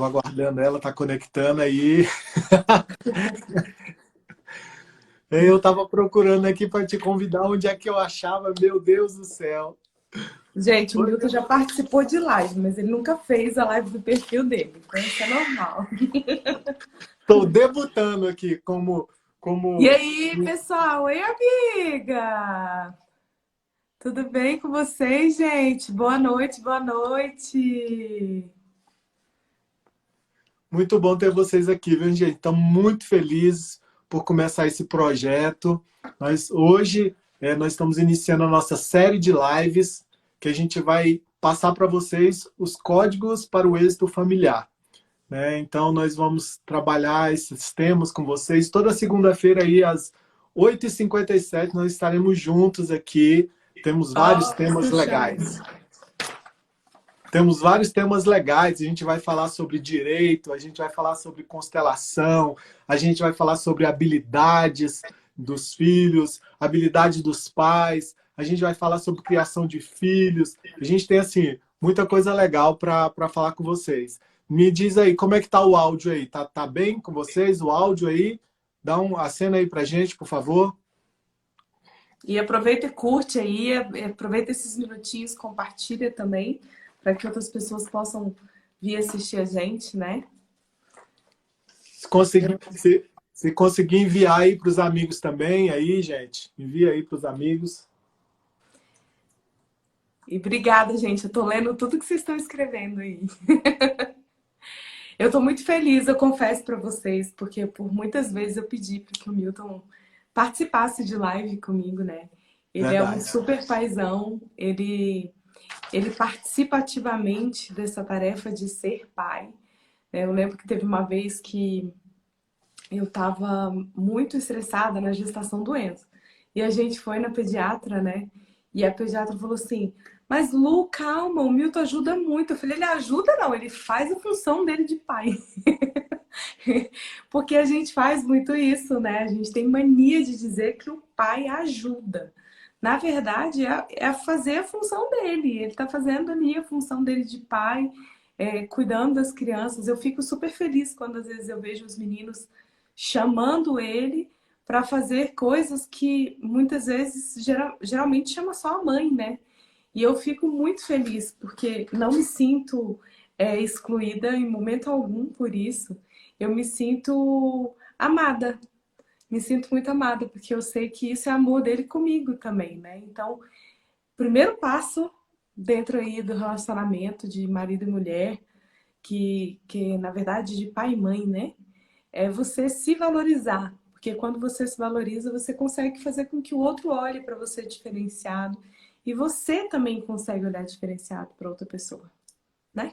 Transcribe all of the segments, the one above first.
aguardando ela, tá conectando aí. Eu tava procurando aqui para te convidar onde é que eu achava, meu Deus do céu. Gente, o Milton já participou de live, mas ele nunca fez a live do perfil dele, então isso é normal. Estou debutando aqui E como aí, pessoal? Oi, amiga! Tudo bem com vocês, gente? Boa noite, boa noite! Muito bom ter vocês aqui, viu, gente? Estamos muito felizes por começar esse projeto. Nós estamos iniciando a nossa série de lives que a gente vai passar para vocês os códigos para o êxito familiar, né? Então, nós vamos trabalhar esses temas com vocês. Toda segunda-feira, aí, às 8h57, nós estaremos juntos aqui. Temos vários Ó, temas Xuxão. legais. Temos vários temas legais. A gente vai falar sobre direito, a gente vai falar sobre constelação, a gente vai falar sobre habilidades dos filhos, habilidade dos pais, a gente vai falar sobre criação de filhos. A gente tem, assim, muita coisa legal para falar com vocês. Me diz aí, como é que tá o áudio aí? Tá bem com vocês, o áudio aí? Dá uma acena aí pra gente, por favor. E aproveita e curte aí, aproveita esses minutinhos, compartilha também, para que outras pessoas possam vir assistir a gente, né? Se conseguir, se conseguir enviar aí para os amigos também, aí, gente, envia aí para os amigos. E obrigada, gente. Eu tô lendo tudo que vocês estão escrevendo aí. Eu tô muito feliz, eu confesso para vocês, porque por muitas vezes eu pedi para que o Milton participasse de live comigo, né? Ele é um Verdade. super paizão, ele participa ativamente dessa tarefa de ser pai, né? Eu lembro que teve uma vez que eu estava muito estressada na gestação do Enzo. E a gente foi na pediatra, né? E a pediatra falou assim: Mas Lu, calma, o Milton ajuda muito. Eu falei: Ele ajuda não, ele faz a função dele de pai. Porque a gente faz muito isso, né? A gente tem mania de dizer que o pai ajuda. Na verdade, é fazer a função dele. Ele está fazendo ali a função dele de pai, cuidando das crianças. Eu fico super feliz quando às vezes eu vejo os meninos chamando ele para fazer coisas que muitas vezes geralmente chama só a mãe, né? E eu fico muito feliz porque não me sinto excluída em momento algum por isso. Eu me sinto amada, me sinto muito amada, porque eu sei que isso é amor dele comigo também, né? Então, primeiro passo dentro aí do relacionamento de marido e mulher, que na verdade de pai e mãe, né? É você se valorizar. Porque quando você se valoriza, você consegue fazer com que o outro olhe para você diferenciado. E você também consegue olhar diferenciado para outra pessoa, né?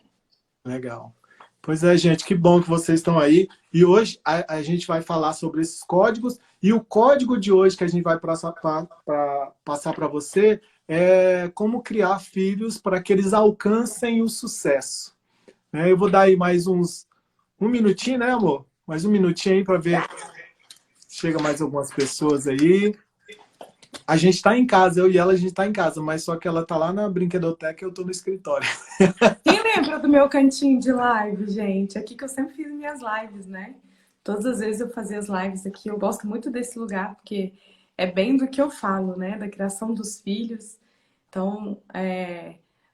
Legal. Pois é, gente, que bom que vocês estão aí. E hoje a gente vai falar sobre esses códigos. E o código de hoje que a gente vai passar para você é como criar filhos para que eles alcancem o sucesso. Né? Eu vou dar aí mais um minutinho, né, amor? Mais um minutinho aí para ver se chega mais algumas pessoas aí. A gente está em casa, eu e ela, a gente está em casa, mas só que ela está lá na brinquedoteca e eu estou no escritório. Quem lembra do meu cantinho de live, gente? Aqui que eu sempre fiz minhas lives, né? Todas as vezes eu fazia as lives aqui. Eu gosto muito desse lugar, porque é bem do que eu falo, né? Da criação dos filhos. Então,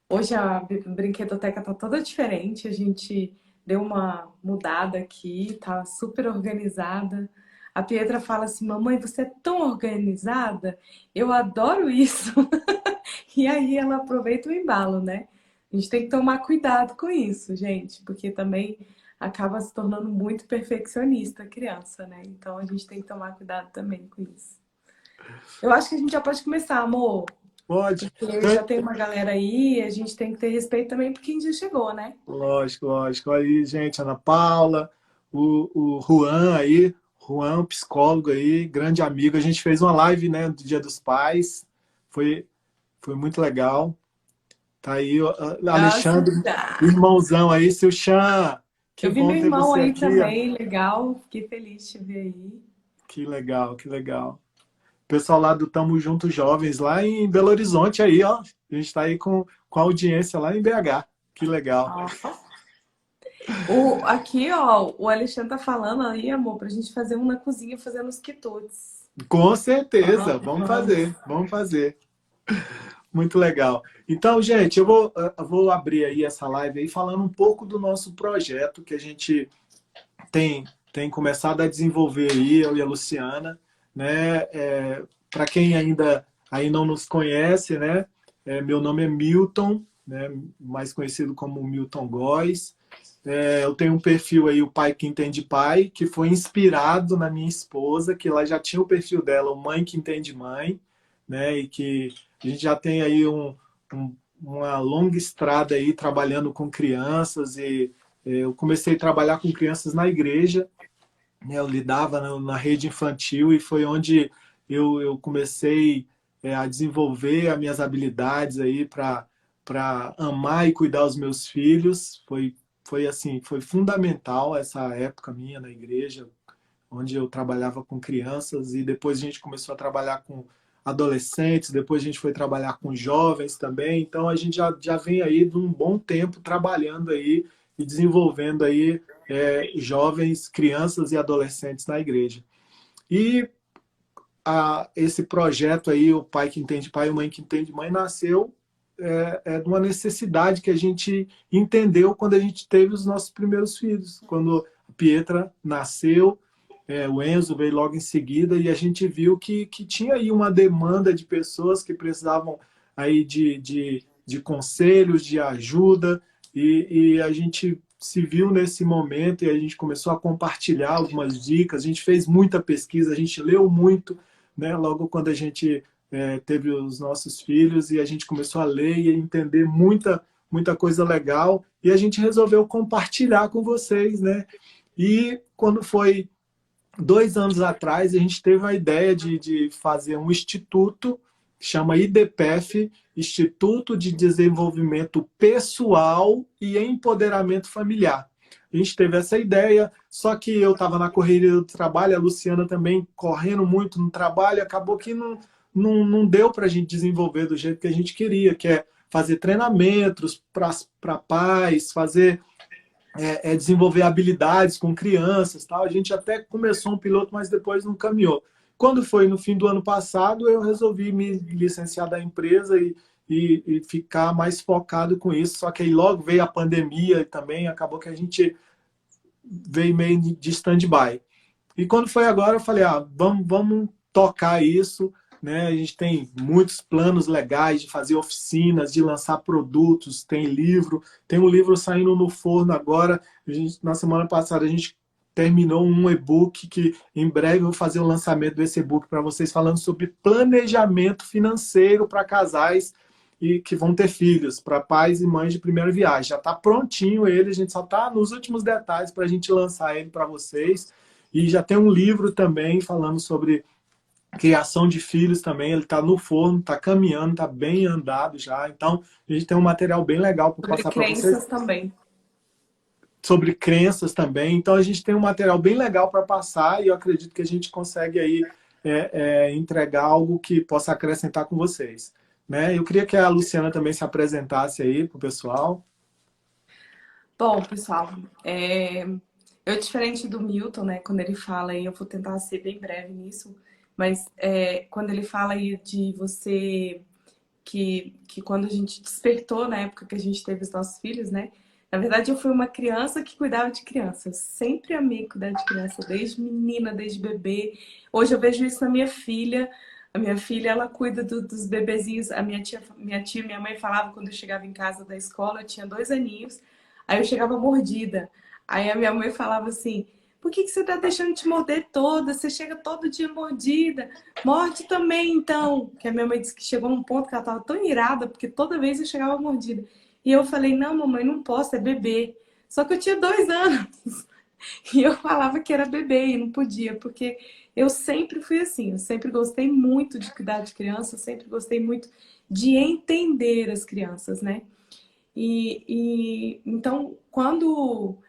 hoje a brinquedoteca tá toda diferente. A gente deu uma mudada aqui, tá super organizada. A Pietra fala assim: Mamãe, você é tão organizada. Eu adoro isso. E aí ela aproveita o embalo, né? A gente tem que tomar cuidado com isso, gente, porque também acaba se tornando muito perfeccionista a criança, né? Então a gente tem que tomar cuidado também com isso. Eu acho que a gente já pode começar, amor, Pode. porque Então, já tem uma galera aí e a gente tem que ter respeito também por quem já chegou, né? lógico, lógico. Aí, gente, Ana Paula, o Juan aí, Juan, psicólogo aí, grande amigo. A gente fez uma live, né, do Dia dos Pais. Foi, foi muito legal. Tá aí, o Nossa, Alexandre, tá. irmãozão aí, seu Chan. Que Eu vi bom meu ter irmão você aí aqui, ó. também, legal. Fiquei feliz de te ver aí. Que legal, que legal. Pessoal lá do Tamo Junto Jovens, lá em Belo Horizonte aí, ó. A gente tá aí com a audiência lá em BH. Que legal. Ó. Aqui, ó, o Alexandre tá falando aí, amor, pra gente fazer um na cozinha fazendo os quitutes. Com certeza, Vamos, vamos vamos. fazer, vamos fazer. Muito legal. Então, gente, eu vou abrir aí essa live aí falando um pouco do nosso projeto que a gente tem, tem começado a desenvolver aí, eu e a Luciana, né? Para quem ainda aí não nos conhece, né? Meu nome é Milton, né? Mais conhecido como Milton Góes. Eu tenho um perfil aí, o Pai que Entende Pai, que foi inspirado na minha esposa, que ela já tinha o perfil dela, o Mãe que Entende Mãe, né? E que a gente já tem aí uma longa estrada aí trabalhando com crianças e eu comecei a trabalhar com crianças na igreja, né? Eu lidava na rede infantil e foi onde eu comecei a desenvolver as minhas habilidades aí para amar e cuidar dos meus filhos. Foi assim, foi fundamental essa época minha na igreja, onde eu trabalhava com crianças e depois a gente começou a trabalhar com adolescentes, depois a gente foi trabalhar com jovens também. Então a gente já vem aí de um bom tempo trabalhando aí e desenvolvendo aí jovens, crianças e adolescentes na igreja. E esse projeto aí, o Pai que Entende Pai e Mãe que Entende Mãe, nasceu de uma necessidade que a gente entendeu quando a gente teve os nossos primeiros filhos. Quando a Pietra nasceu, o Enzo veio logo em seguida e a gente viu que tinha aí uma demanda de pessoas que precisavam aí de conselhos, de ajuda e a gente se viu nesse momento e a gente começou a compartilhar algumas dicas, a gente fez muita pesquisa, a gente leu muito, né? Logo quando a gente teve os nossos filhos e a gente começou a ler e a entender muita coisa legal e a gente resolveu compartilhar com vocês, né? E quando foi 2 anos atrás, a gente teve a ideia de fazer um instituto que chama IDPF, Instituto de Desenvolvimento Pessoal e Empoderamento Familiar. A gente teve essa ideia, só que eu estava na correria do trabalho, a Luciana também correndo muito no trabalho, acabou que não deu para a gente desenvolver do jeito que a gente queria, que é fazer treinamentos para pais, fazer desenvolver habilidades com crianças, tal. A gente até começou um piloto, mas depois não caminhou. Quando foi no fim do ano passado, eu resolvi me licenciar da empresa e ficar mais focado com isso. Só que aí logo veio a pandemia e também acabou que a gente veio meio de stand-by. E quando foi agora, eu falei, vamos tocar isso, né? A gente tem muitos planos legais de fazer oficinas, de lançar produtos, tem um livro saindo no forno agora. Na semana passada a gente terminou um e-book que em breve eu vou fazer o lançamento desse e-book para vocês falando sobre planejamento financeiro para casais e que vão ter filhos, para pais e mães de primeira viagem. Já está prontinho ele, a gente só está nos últimos detalhes para a gente lançar ele para vocês. E já tem um livro também falando sobre criação de filhos também. Ele está no forno, está caminhando, está bem andado já. Então, a gente tem um material bem legal para Sobre passar para vocês. crenças também. Sobre crenças também. Então, a gente tem um material bem legal para passar e eu acredito que a gente consegue aí entregar algo que possa acrescentar com vocês. Né? Eu queria que a Luciana também se apresentasse aí para o pessoal. Bom, pessoal, eu diferente do Milton, né? Quando ele fala aí, eu vou tentar ser bem breve nisso, mas quando ele fala aí de você que quando a gente despertou na época que a gente teve os nossos filhos, né? Na verdade, eu fui uma criança que cuidava de criança. Eu sempre amei cuidar de criança, desde menina, desde bebê. Hoje eu vejo isso na minha filha. A minha filha, ela cuida dos bebezinhos. A minha mãe falava quando eu chegava em casa da escola, eu tinha 2 aninhos. Aí eu chegava mordida. Aí a minha mãe falava assim: por que você tá deixando de morder toda? Você chega todo dia mordida. Morde também, então. Que a minha mãe disse que chegou num ponto que ela tava tão irada, porque toda vez eu chegava mordida. E eu falei: não, mamãe, não posso, é bebê. Só que eu tinha 2 anos. E eu falava que era bebê e não podia, porque eu sempre fui assim. Eu sempre gostei muito de cuidar de criança, sempre gostei muito de entender as crianças, né? Então, quando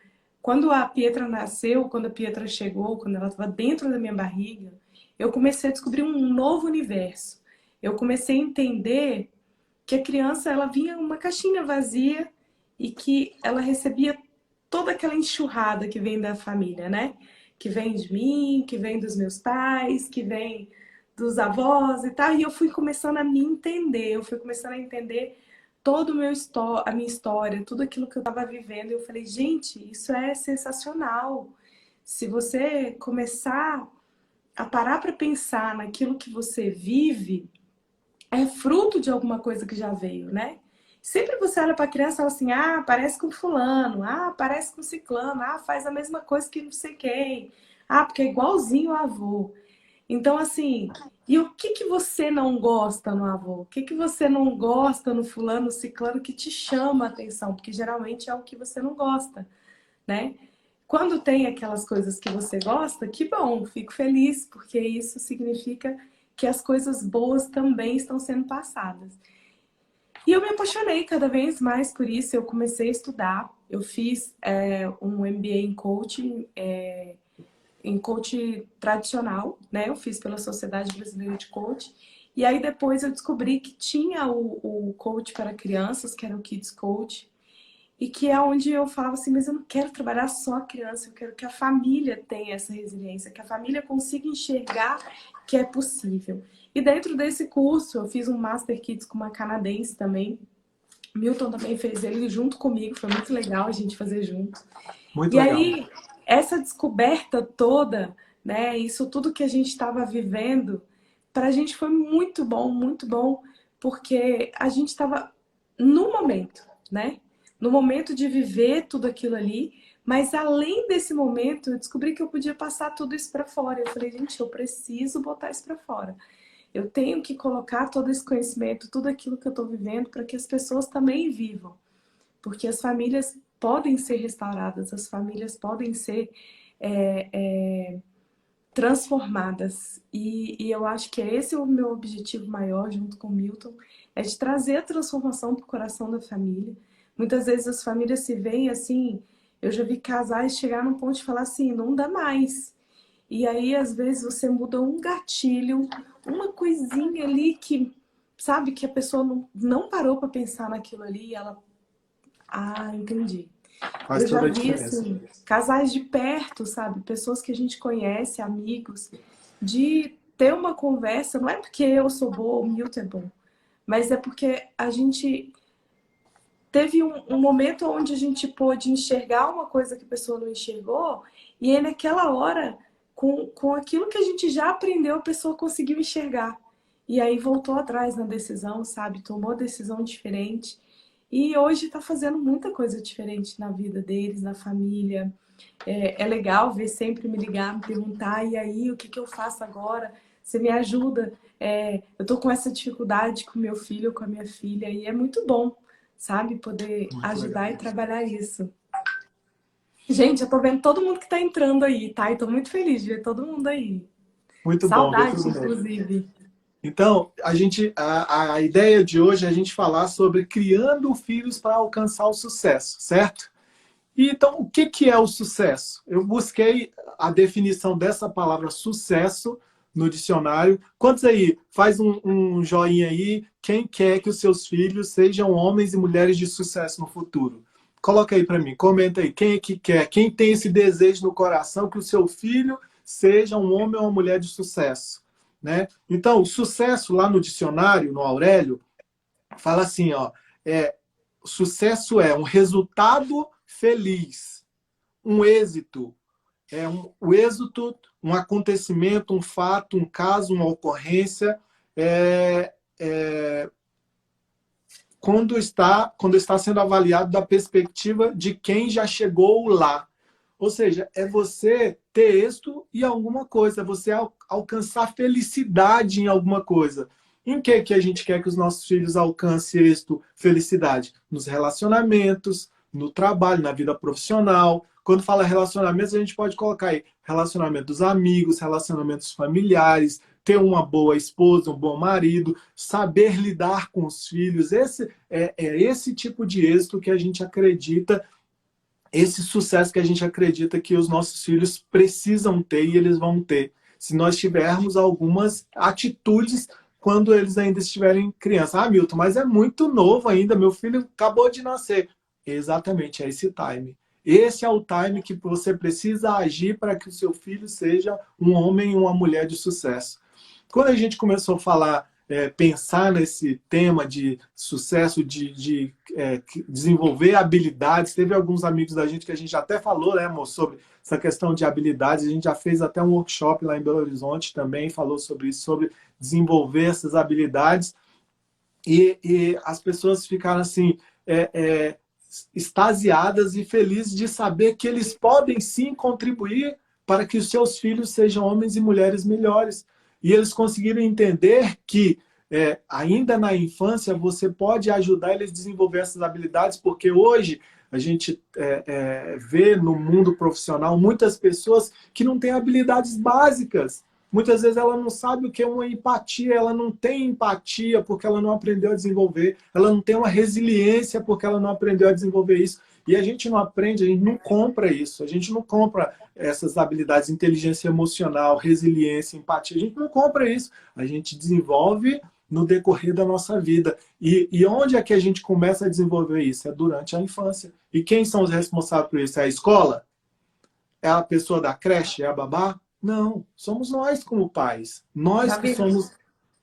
a Pietra nasceu, quando a Pietra chegou, quando ela estava dentro da minha barriga, eu comecei a descobrir um novo universo. Eu comecei a entender que a criança ela vinha uma caixinha vazia e que ela recebia toda aquela enxurrada que vem da família, né? Que vem de mim, que vem dos meus pais, que vem dos avós e tal. E eu fui começando a me entender, eu fui começando a entender todo o a minha história, tudo aquilo que eu estava vivendo. E eu falei, gente, isso é sensacional. Se você começar a parar para pensar naquilo que você vive, é fruto de alguma coisa que já veio, né? Sempre você olha para a criança e fala assim, ah, parece com fulano, ah, parece com ciclano, ah, faz a mesma coisa que não sei quem, ah, porque é igualzinho o avô. Então, assim, e o que que você não gosta no avô? O que que você não gosta no fulano, no ciclano que te chama a atenção? Porque geralmente é o que você não gosta, né? Quando tem aquelas coisas que você gosta, que bom, fico feliz, porque isso significa que as coisas boas também estão sendo passadas. E eu me apaixonei cada vez mais por isso, eu comecei a estudar, eu fiz um MBA em coaching, em coach tradicional, né? Eu fiz pela Sociedade Brasileira de Coach. E aí depois eu descobri que tinha o coach para crianças, que era o Kids Coach, e que é onde eu falava assim, mas eu não quero trabalhar só a criança, eu quero que a família tenha essa resiliência, que a família consiga enxergar que é possível. E dentro desse curso, eu fiz um Master Kids com uma canadense também. Milton também fez ele junto comigo, foi muito legal a gente fazer junto. Muito E legal. aí, essa descoberta toda, né, isso tudo que a gente estava vivendo, para a gente foi muito bom, porque a gente estava no momento, né? No momento de viver tudo aquilo ali, mas além desse momento, eu descobri que eu podia passar tudo isso para fora. Eu falei, gente, eu preciso botar isso para fora. Eu tenho que colocar todo esse conhecimento, tudo aquilo que eu estou vivendo, para que as pessoas também vivam. Porque as famílias podem ser restauradas, as famílias podem ser transformadas. E eu acho que esse é o meu objetivo maior, junto com o Milton, é de trazer a transformação para o coração da família. Muitas vezes as famílias se veem assim, eu já vi casais chegar num ponto de falar assim, não dá mais. E aí, às vezes, você muda um gatilho, uma coisinha ali que, sabe, que a pessoa não parou para pensar naquilo ali e ela, ah, entendi. Faz Eu já toda a vi, diferença. assim, casais de perto, sabe? Pessoas que a gente conhece, amigos, de ter uma conversa. Não é porque eu sou boa, o Milton é bom, mas é porque a gente teve um momento onde a gente pôde enxergar uma coisa que a pessoa não enxergou, e aí naquela hora, com aquilo que a gente já aprendeu, a pessoa conseguiu enxergar. E aí voltou atrás na decisão, sabe? Tomou decisão diferente. E hoje está fazendo muita coisa diferente na vida deles, na família. É legal ver sempre me ligar, me perguntar, e aí, o que eu faço agora? Você me ajuda? Eu tô com essa dificuldade com meu filho, com a minha filha, e é muito bom, sabe? Poder Muito legal. ajudar e trabalhar isso. Gente, eu tô vendo todo mundo que tá entrando aí, tá? E tô muito feliz de ver todo mundo aí. Muito bom ver Saudade, todo mundo. inclusive. Então, a ideia de hoje é a gente falar sobre criando filhos para alcançar o sucesso, certo? E então, o que que é o sucesso? Eu busquei a definição dessa palavra sucesso no dicionário. Quantos aí? Faz um joinha aí. Quem quer que os seus filhos sejam homens e mulheres de sucesso no futuro? Coloca aí para mim, comenta aí. Quem é que quer? Quem tem esse desejo no coração que o seu filho seja um homem ou uma mulher de sucesso? Né? Então, o sucesso lá no dicionário, no Aurélio, fala assim, ó, sucesso é um resultado feliz, um êxito, o êxito, um acontecimento, um fato, um caso, uma ocorrência, é, é, quando está sendo avaliado da perspectiva de quem já chegou lá. Ou seja, é você ter êxito em alguma coisa, é você alcançar felicidade em alguma coisa. Em que a gente quer que os nossos filhos alcancem êxito, felicidade? Nos relacionamentos, no trabalho, na vida profissional. Quando fala relacionamentos, a gente pode colocar aí relacionamento dos amigos, relacionamentos familiares, ter uma boa esposa, um bom marido, saber lidar com os filhos. Esse é esse tipo de êxito que a gente acredita, esse sucesso que a gente acredita que os nossos filhos precisam ter e eles vão ter. Se nós tivermos algumas atitudes quando eles ainda estiverem crianças. Ah, Milton, mas é muito novo ainda, meu filho acabou de nascer. Exatamente, é esse time. Esse é o time que você precisa agir para que o seu filho seja um homem e uma mulher de sucesso. Quando a gente começou a falar, pensar nesse tema de sucesso, desenvolver habilidades, teve alguns amigos da gente que a gente até falou, né, amor, sobre essa questão de habilidades. A gente já fez até um workshop lá em Belo Horizonte também, falou sobre isso, sobre desenvolver essas habilidades. E as pessoas ficaram assim, extasiadas e felizes de saber que eles podem sim contribuir para que os seus filhos sejam homens e mulheres melhores. E eles conseguiram entender que ainda na infância você pode ajudar eles a desenvolver essas habilidades, porque hoje a gente vê no mundo profissional muitas pessoas que não têm habilidades básicas. Muitas vezes ela não sabe o que é uma empatia, ela não tem empatia porque ela não aprendeu a desenvolver, ela não tem uma resiliência porque ela não aprendeu a desenvolver isso. E a gente não aprende, a gente não compra isso, a gente não compra essas habilidades, inteligência emocional, resiliência, empatia, a gente não compra isso, a gente desenvolve no decorrer da nossa vida. E onde é que a gente começa a desenvolver isso? É durante a infância. E quem são os responsáveis por isso? É a escola? É a pessoa da creche? É a babá? Não, somos nós como pais. Nós Na que ver- somos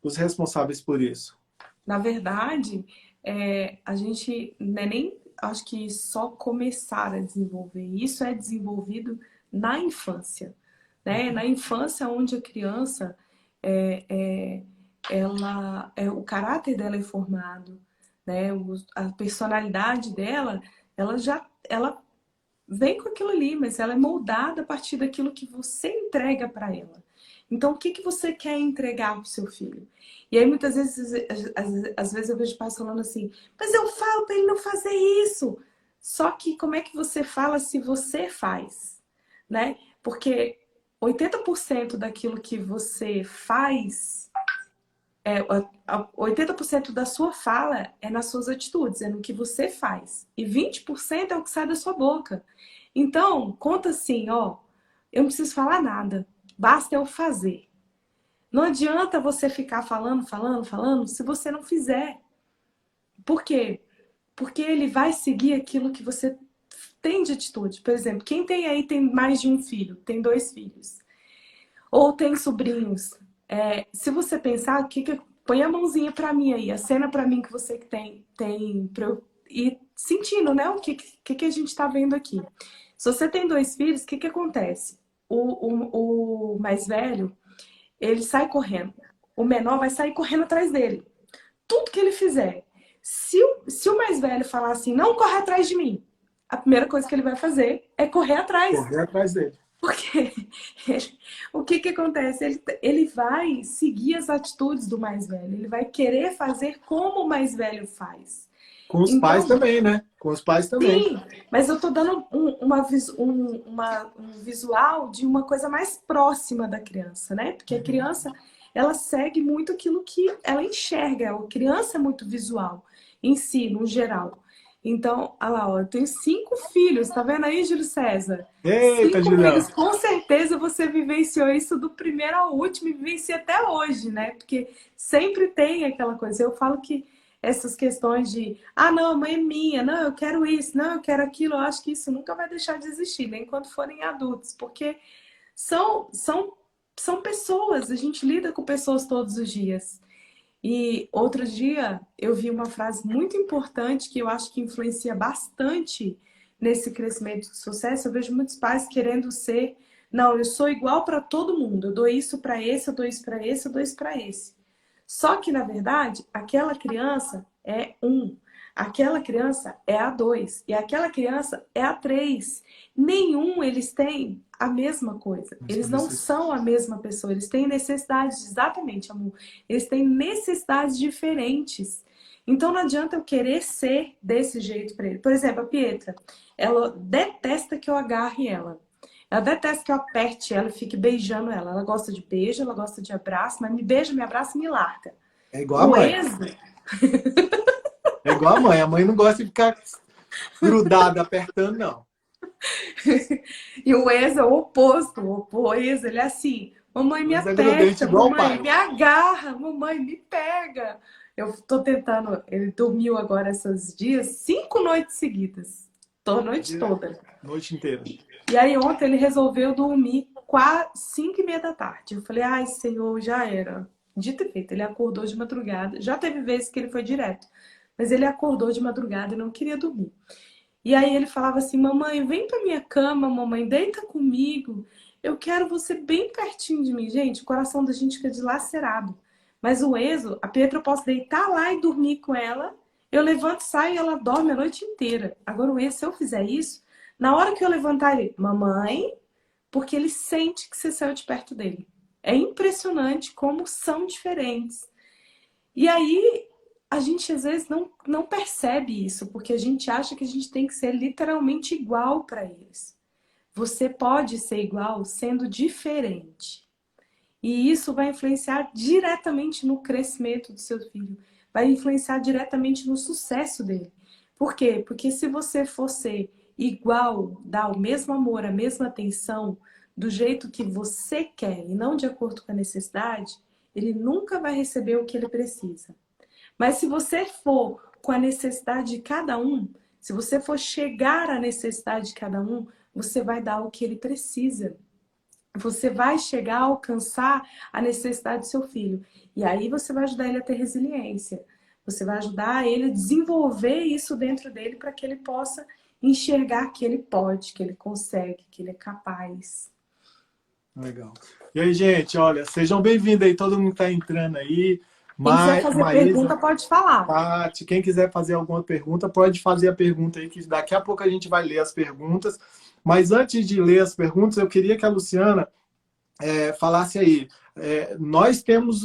os responsáveis por isso. Na verdade, a gente não é nem, acho que só começar a desenvolver. Isso é desenvolvido na infância, né? Na infância, onde a criança, é, é, o caráter dela é formado, né? A personalidade dela, ela vem com aquilo ali, mas ela é moldada a partir daquilo que você entrega para ela. Então, o que, que você quer entregar para o seu filho? E aí, muitas vezes, às vezes eu vejo pais falando assim, mas eu falo para ele não fazer isso. Só que como é que você fala se você faz? Né? Porque 80% daquilo que você faz, 80% da sua fala é nas suas atitudes, é no que você faz. E 20% é o que sai da sua boca. Então, conta assim, ó, eu não preciso falar nada, basta eu fazer. Não adianta você ficar falando, falando, falando, se você não fizer. Por quê? Porque ele vai seguir aquilo que você tem de atitude. Por exemplo, quem tem aí tem mais de um filho, tem 2 filhos, ou tem sobrinhos. Se você pensar, põe a mãozinha para mim aí, a cena para mim que você tem pra eu ir sentindo, né? O que a gente está vendo aqui. Se você tem 2 filhos, o que acontece? O mais velho, ele sai correndo. O menor vai sair correndo atrás dele. Tudo que ele fizer. Se o mais velho falar assim, não corre atrás de mim, a primeira coisa que ele vai fazer é correr atrás. Correr atrás dele. Porque o que acontece? Ele vai seguir as atitudes do mais velho. Ele vai querer fazer como o mais velho faz. Com os pais Então, também, né? Com os pais também. sim, mas eu tô dando um visual de uma coisa mais próxima da criança, né? Porque a criança, ela segue muito aquilo que ela enxerga. A criança é muito visual em si, no geral. Então, olha lá, ó, eu tenho 5 filhos, tá vendo aí, Júlio César? Eita, 5 Julião. filhos, com certeza você vivenciou isso do primeiro ao último e vivencia até hoje, né? Porque sempre tem aquela coisa. Eu falo que essas questões de, não, a mãe é minha, não, eu quero isso, não, eu quero aquilo, eu acho que isso nunca vai deixar de existir, nem quando forem adultos, porque são pessoas, a gente lida com pessoas todos os dias. E outro dia eu vi uma frase muito importante que eu acho que influencia bastante nesse crescimento de sucesso. Eu vejo muitos pais querendo ser, não, eu sou igual para todo mundo, eu dou isso para esse, eu dou isso para esse, eu dou isso para esse. Só que, na verdade, aquela criança é 1, aquela criança é a 2 e aquela criança é a 3. Nenhum eles têm a mesma coisa. Eles não são a mesma pessoa. Eles têm necessidades, exatamente, amor. Eles têm necessidades diferentes. Então não adianta eu querer ser desse jeito para ele. Por exemplo, a Pietra, ela detesta que eu agarre ela. Ela detesta que eu aperte ela e fique beijando ela. Ela gosta de beijo, ela gosta de abraço, mas me beija, me abraça e me larga. É igual a O mãe. Enzo, É igual a mãe. A mãe não gosta de ficar grudada, apertando, não. e o Enzo é o oposto. O Enzo, ele é assim, mamãe me Mas é grudente aperta, igual o mamãe pai. me agarra, mamãe me pega. Eu tô tentando, ele dormiu agora esses dias, 5 noites seguidas. Tô a noite toda. Noite inteira. E aí ontem ele resolveu dormir quase 5h30 da tarde. Eu falei, ai, Senhor, já era. Dito e feito, ele acordou de madrugada. Já teve vezes que ele foi direto, mas ele acordou de madrugada e não queria dormir. E aí ele falava assim, mamãe, vem pra minha cama, mamãe, deita comigo. Eu quero você bem pertinho de mim. Gente, o coração da gente fica dilacerado. Mas o Enzo, a Pietra, eu posso deitar lá e dormir com ela. Eu levanto, saio e ela dorme a noite inteira. Agora o Enzo, se eu fizer isso, na hora que eu levantar ele, mamãe, porque ele sente que você saiu de perto dele. É impressionante como são diferentes. E aí, a gente às vezes não percebe isso, porque a gente acha que a gente tem que ser literalmente igual para eles. Você pode ser igual sendo diferente. E isso vai influenciar diretamente no crescimento do seu filho, vai influenciar diretamente no sucesso dele. Por quê? Porque se você for ser igual, dar o mesmo amor, a mesma atenção, do jeito que você quer e não de acordo com a necessidade, ele nunca vai receber o que ele precisa. Mas se você for com a necessidade de cada um, se você for chegar à necessidade de cada um, você vai dar o que ele precisa. Você vai chegar a alcançar a necessidade do seu filho. E aí você vai ajudar ele a ter resiliência. Você vai ajudar ele a desenvolver isso dentro dele para que ele possa enxergar que ele pode, que ele consegue, que ele é capaz. Legal. E aí, gente, olha, sejam bem-vindos aí, todo mundo que está entrando aí. Quem quiser fazer Maísa, pergunta, pode falar. Tati, quem quiser fazer alguma pergunta, pode fazer a pergunta aí, que daqui a pouco a gente vai ler as perguntas. Mas antes de ler as perguntas, eu queria que a Luciana falasse aí. Nós temos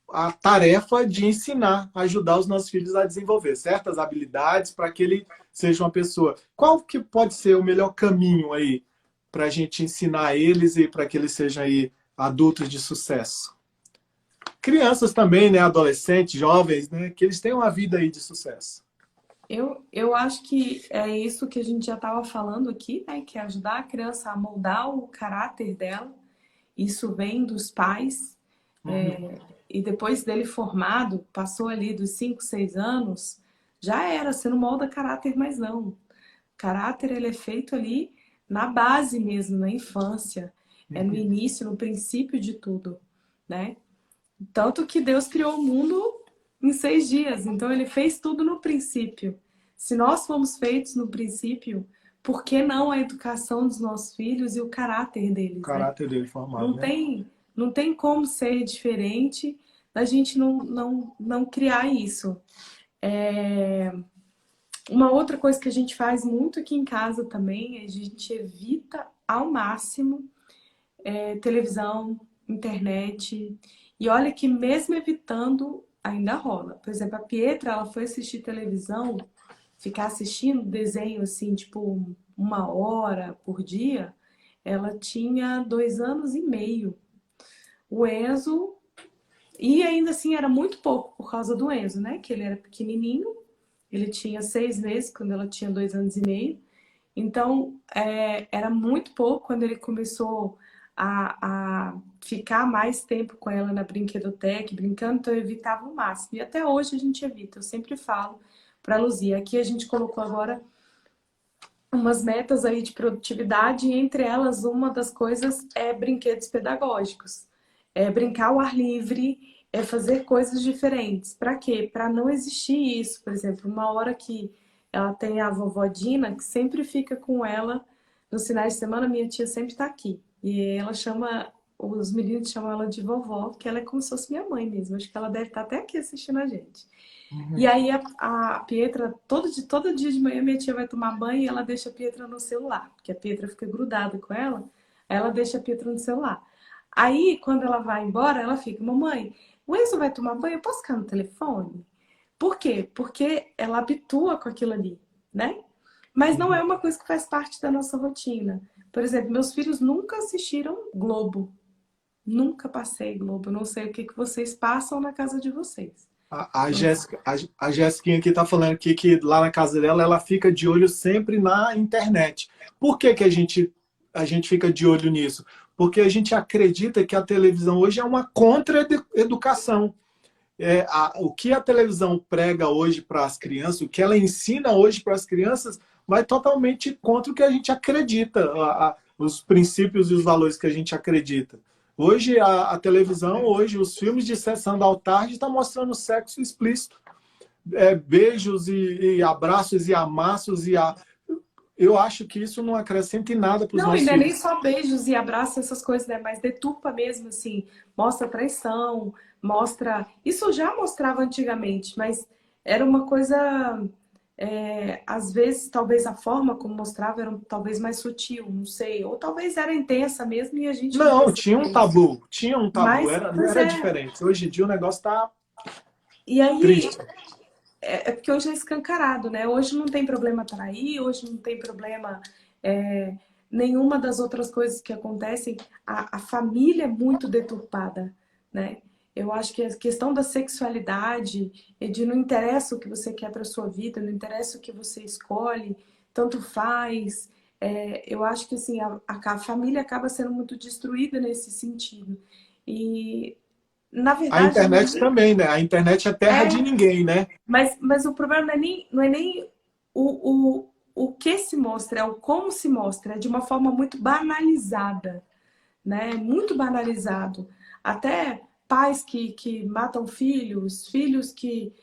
a tarefa de ensinar, ajudar os nossos filhos a desenvolver certas habilidades para que ele seja uma pessoa. Qual que pode ser o melhor caminho aí para a gente ensinar eles e para que eles sejam aí adultos de sucesso? Crianças também, né? Adolescentes, jovens, né? Que eles tenham uma vida aí de sucesso. Eu acho que é isso que a gente já estava falando aqui, né? Que é ajudar a criança a moldar o caráter dela. Isso vem dos pais. E depois dele formado, passou ali dos 5, 6 anos, já era, você não molda caráter mais não. Caráter, ele é feito ali na base mesmo, na infância. É no início, no princípio de tudo, né? Tanto que Deus criou o mundo em 6 dias, então ele fez tudo no princípio. Se nós fomos feitos no princípio, por que não a educação dos nossos filhos e o caráter deles, O caráter dele formado, não né? não tem como ser diferente da gente não criar isso. Uma outra coisa que a gente faz muito aqui em casa também é a gente evita ao máximo televisão, internet. E olha que mesmo evitando, ainda rola. Por exemplo, a Pietra, ela foi assistir televisão, ficar assistindo desenho assim, tipo 1 hora por dia, ela tinha 2 anos e meio. O Enzo, e ainda assim era muito pouco por causa do Enzo, né? Que ele era pequenininho, ele tinha 6 meses quando ela tinha 2 anos e meio. Então, era muito pouco quando ele começou a ficar mais tempo com ela na brinquedoteca, brincando, então eu evitava o máximo. E até hoje a gente evita. Eu sempre falo para a Luzia. Aqui a gente colocou agora umas metas aí de produtividade, e entre elas uma das coisas é brinquedos pedagógicos. É brincar ao ar livre, é fazer coisas diferentes. Para quê? Para não existir isso. Por exemplo, uma hora que ela tem a vovó Dina, que sempre fica com ela nos finais de semana, minha tia sempre está aqui. E ela chama, os meninos chamam ela de vovó, porque ela é como se fosse minha mãe mesmo. Acho que ela deve estar até aqui assistindo a gente. E aí a Pietra, todo dia de manhã minha tia vai tomar banho e ela deixa a Pietra no celular, porque a Pietra fica grudada com ela, aí ela deixa a Pietra no celular. Aí, quando ela vai embora, ela fica, mamãe, o Enzo vai tomar banho, eu posso ficar no telefone? Por quê? Porque ela habitua com aquilo ali, né? Mas não é uma coisa que faz parte da nossa rotina. Por exemplo, meus filhos nunca assistiram Globo. Nunca passei Globo. Eu não sei o que vocês passam na casa de vocês. A Jéssica, a Jéssiquinha aqui está falando aqui que lá na casa dela ela fica de olho sempre na internet. Por que que a gente fica de olho nisso? Porque a gente acredita que a televisão hoje é uma contra-educação. O que a televisão prega hoje para as crianças, o que ela ensina hoje para as crianças, vai totalmente contra o que a gente acredita, os princípios e os valores que a gente acredita. Hoje, a televisão, hoje, os filmes de sessão da tarde estão mostrando sexo explícito. Beijos e abraços e amassos. Eu acho que isso não acrescenta em nada para os Não, e nossos não é nem filhos. só beijos e abraços, essas coisas, né? Mas deturpa mesmo, assim. Mostra traição, mostra. Isso já mostrava antigamente, mas era uma coisa. Às vezes, talvez a forma como mostrava era talvez mais sutil, não sei. Ou talvez era intensa mesmo e a gente não Não, tinha percebia um isso. tabu, Mas, pois era é. diferente. Hoje em dia o negócio está E aí, triste. porque hoje é escancarado, né? Hoje não tem problema trair, hoje não tem problema é, nenhuma das outras coisas que acontecem. A família é muito deturpada, né? Eu acho que a questão da sexualidade, de não interessa o que você quer para sua vida, não interessa o que você escolhe, tanto faz. Eu acho que assim, a família acaba sendo muito destruída nesse sentido. E, na A verdade, não é internet nem. também, né? A internet é terra de É, ninguém, né? mas o problema não é nem o que se mostra, é o como se mostra, é de uma forma muito banalizada, né? Muito banalizado. Até pais que matam filhos, filhos que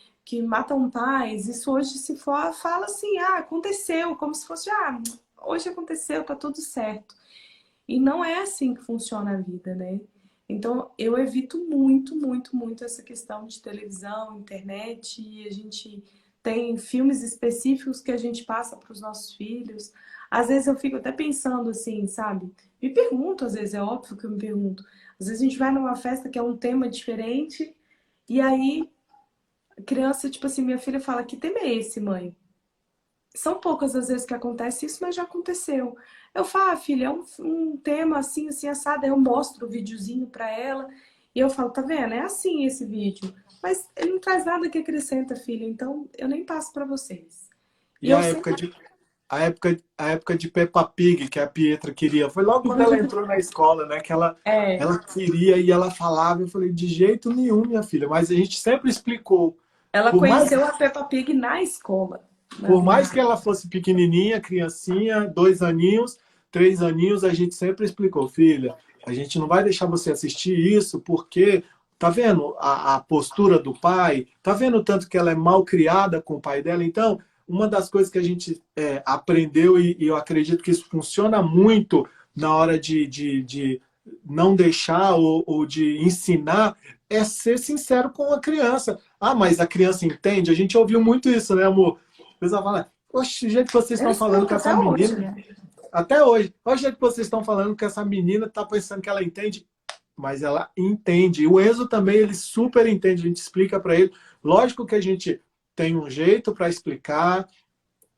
matam pais, isso hoje se for, fala assim, aconteceu, como se fosse, hoje aconteceu, tá tudo certo. E não é assim que funciona a vida, né? Então, eu evito muito, muito, muito essa questão de televisão, internet, e a gente tem filmes específicos que a gente passa para os nossos filhos. Às vezes eu fico até pensando assim, sabe? Me pergunto, às vezes é óbvio que eu me pergunto. Às vezes a gente vai numa festa que é um tema diferente, e aí a criança, tipo assim, minha filha fala: Que tema é esse, mãe? São poucas as vezes que acontece isso, mas já aconteceu. Eu falo: Filha, é um tema assim, assim, assado. Aí eu mostro o videozinho para ela e eu falo: Tá vendo? É assim esse vídeo. Mas ele não traz nada que acrescenta, filha, então eu nem passo para vocês. E E eu sempre. a época de Peppa Pig, que a Pietra queria, foi logo quando ela entrou na escola, né? Que É, ela queria e ela falava. Eu falei, de jeito nenhum, minha filha. Mas a gente sempre explicou. ela Por mais, conheceu a Peppa Pig na escola, na por mais que verdade. ela fosse pequenininha, criancinha, 2 aninhos, 3 aninhos, a gente sempre explicou, filha, a gente não vai deixar você assistir isso porque tá vendo a postura do pai, tá vendo o tanto que ela é mal criada com o pai dela. Então, uma das coisas que a gente aprendeu, e eu acredito que isso funciona muito na hora de não deixar ou de ensinar, é ser sincero com a criança. Ah, mas a criança entende? A gente ouviu muito isso, né, amor? O pessoal fala, oxe, o jeito que vocês Eu estão falando escuto com essa até hoje, menina, né? até hoje, olha o jeito que vocês estão falando que essa menina está pensando que ela entende, mas ela entende. E o Enzo também, ele super entende, a gente explica para ele. Lógico que a gente tem um jeito para explicar,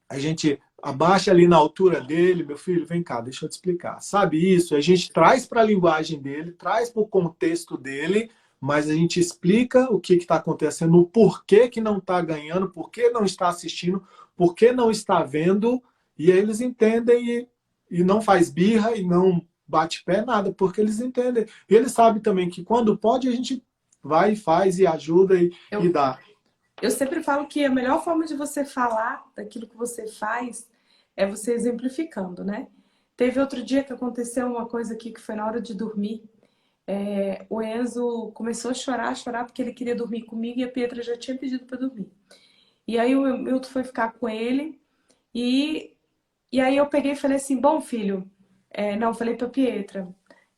a gente abaixa ali na altura dele, meu filho, vem cá, deixa eu te explicar. Sabe isso? A gente traz para a linguagem dele, traz para o contexto dele, mas a gente explica o que está acontecendo, o porquê que não está ganhando, por que não está assistindo, por que não está vendo, e aí eles entendem e não faz birra e não bate pé, nada, porque eles entendem. E eles sabem também que quando pode, a gente vai e faz e ajuda e Eu, dá. eu sempre falo que a melhor forma de você falar daquilo que você faz é você exemplificando, né? Teve outro dia que aconteceu uma coisa aqui que foi na hora de dormir. O Enzo começou a chorar porque ele queria dormir comigo e a Pietra já tinha pedido para dormir. E aí o Milton foi ficar com ele e, e aí eu peguei e falei assim: Bom, filho, não, eu falei para Pietra.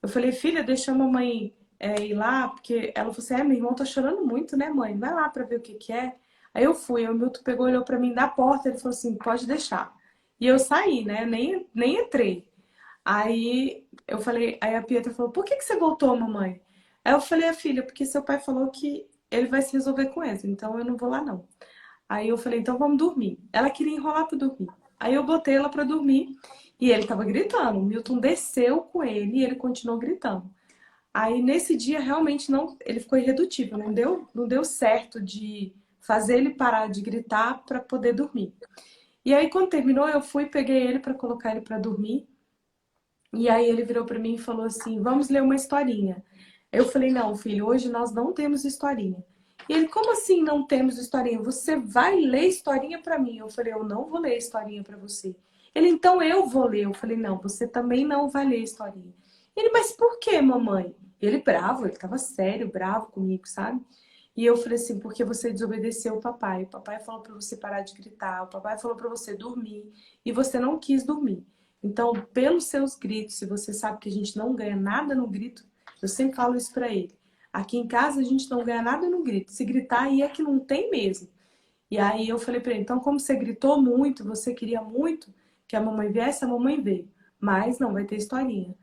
Eu falei: Filha, deixa a mamãe ir lá, porque ela falou assim: Meu irmão tá chorando muito, né, mãe? Vai lá para ver o que que é. Aí eu fui, aí o Milton pegou, olhou para mim da porta, ele falou assim: Pode deixar. E eu saí, né? Nem entrei. Aí eu falei, aí a Pietra falou: Por que que você voltou, mamãe? Aí eu falei: Filha, porque seu pai falou que ele vai se resolver com essa, então eu não vou lá não. Aí eu falei: Então vamos dormir. Ela queria enrolar para dormir. Aí eu botei ela para dormir e ele tava gritando. O Milton desceu com ele e ele continuou gritando. Aí nesse dia realmente não, ele ficou irredutível, não deu certo de fazer ele parar de gritar para poder dormir. E aí quando terminou, eu fui, peguei ele para colocar ele para dormir. E aí ele virou para mim e falou assim: Vamos ler uma historinha. Eu falei: Não, filho, hoje nós não temos historinha. E ele, como assim não temos historinha? Você vai ler historinha para mim? Eu falei, eu não vou ler historinha para você. Ele, então eu vou ler. Eu falei, não, você também não vai ler historinha. Ele, mas por que, mamãe? Ele bravo, ele tava sério, bravo comigo, sabe? E eu falei assim, porque você desobedeceu o papai. O papai falou para você parar de gritar, o papai falou para você dormir e você não quis dormir. Então, pelos seus gritos, se você sabe que a gente não ganha nada no grito, eu sempre falo isso para ele. Aqui em casa a gente não ganha nada no grito. Se gritar aí é que não tem mesmo. E aí eu falei para ele, então como você gritou muito, você queria muito que a mamãe viesse, a mamãe veio. Mas não vai ter historinha.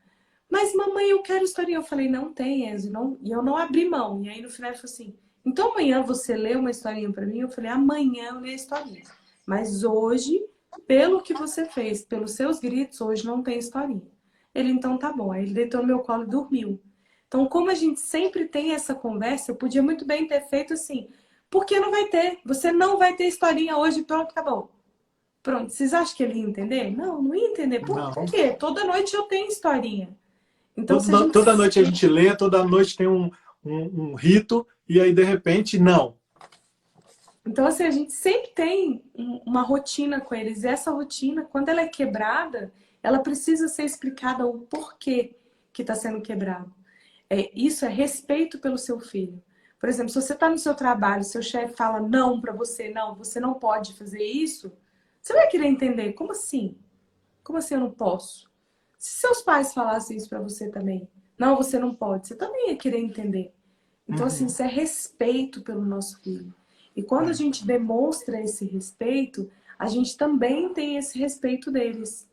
Mas mamãe, eu quero historinha. Eu falei, não tem, Enzo. Não... E eu não abri mão. E aí no final ele falou assim, então amanhã você lê uma historinha para mim? Eu falei, amanhã eu leio a historinha. Mas hoje, pelo que você fez, pelos seus gritos, hoje não tem historinha. Ele, então tá bom. Aí ele deitou no meu colo e dormiu. Então, como a gente sempre tem essa conversa, eu podia muito bem ter feito assim, porque não vai ter. Você não vai ter historinha hoje, pronto, acabou. Pronto, vocês acham que ele ia entender? Não, não ia entender. Por Não. quê? Toda noite eu tenho historinha. Então, se a gente... Toda noite a gente lê, toda noite tem um rito, e aí, de repente, não. Então, assim, a gente sempre tem uma rotina com eles. E essa rotina, quando ela é quebrada, ela precisa ser explicada o porquê que está sendo quebrado. Isso é respeito pelo seu filho. Por exemplo, se você está no seu trabalho, seu chefe fala não para você, não, você não pode fazer isso, você vai querer entender, como assim? Como assim eu não posso? Se seus pais falassem isso para você também, não, você não pode, você também ia querer entender. Então, assim, Uhum. isso é respeito pelo nosso filho. E quando a É. gente demonstra esse respeito, a gente também tem esse respeito deles.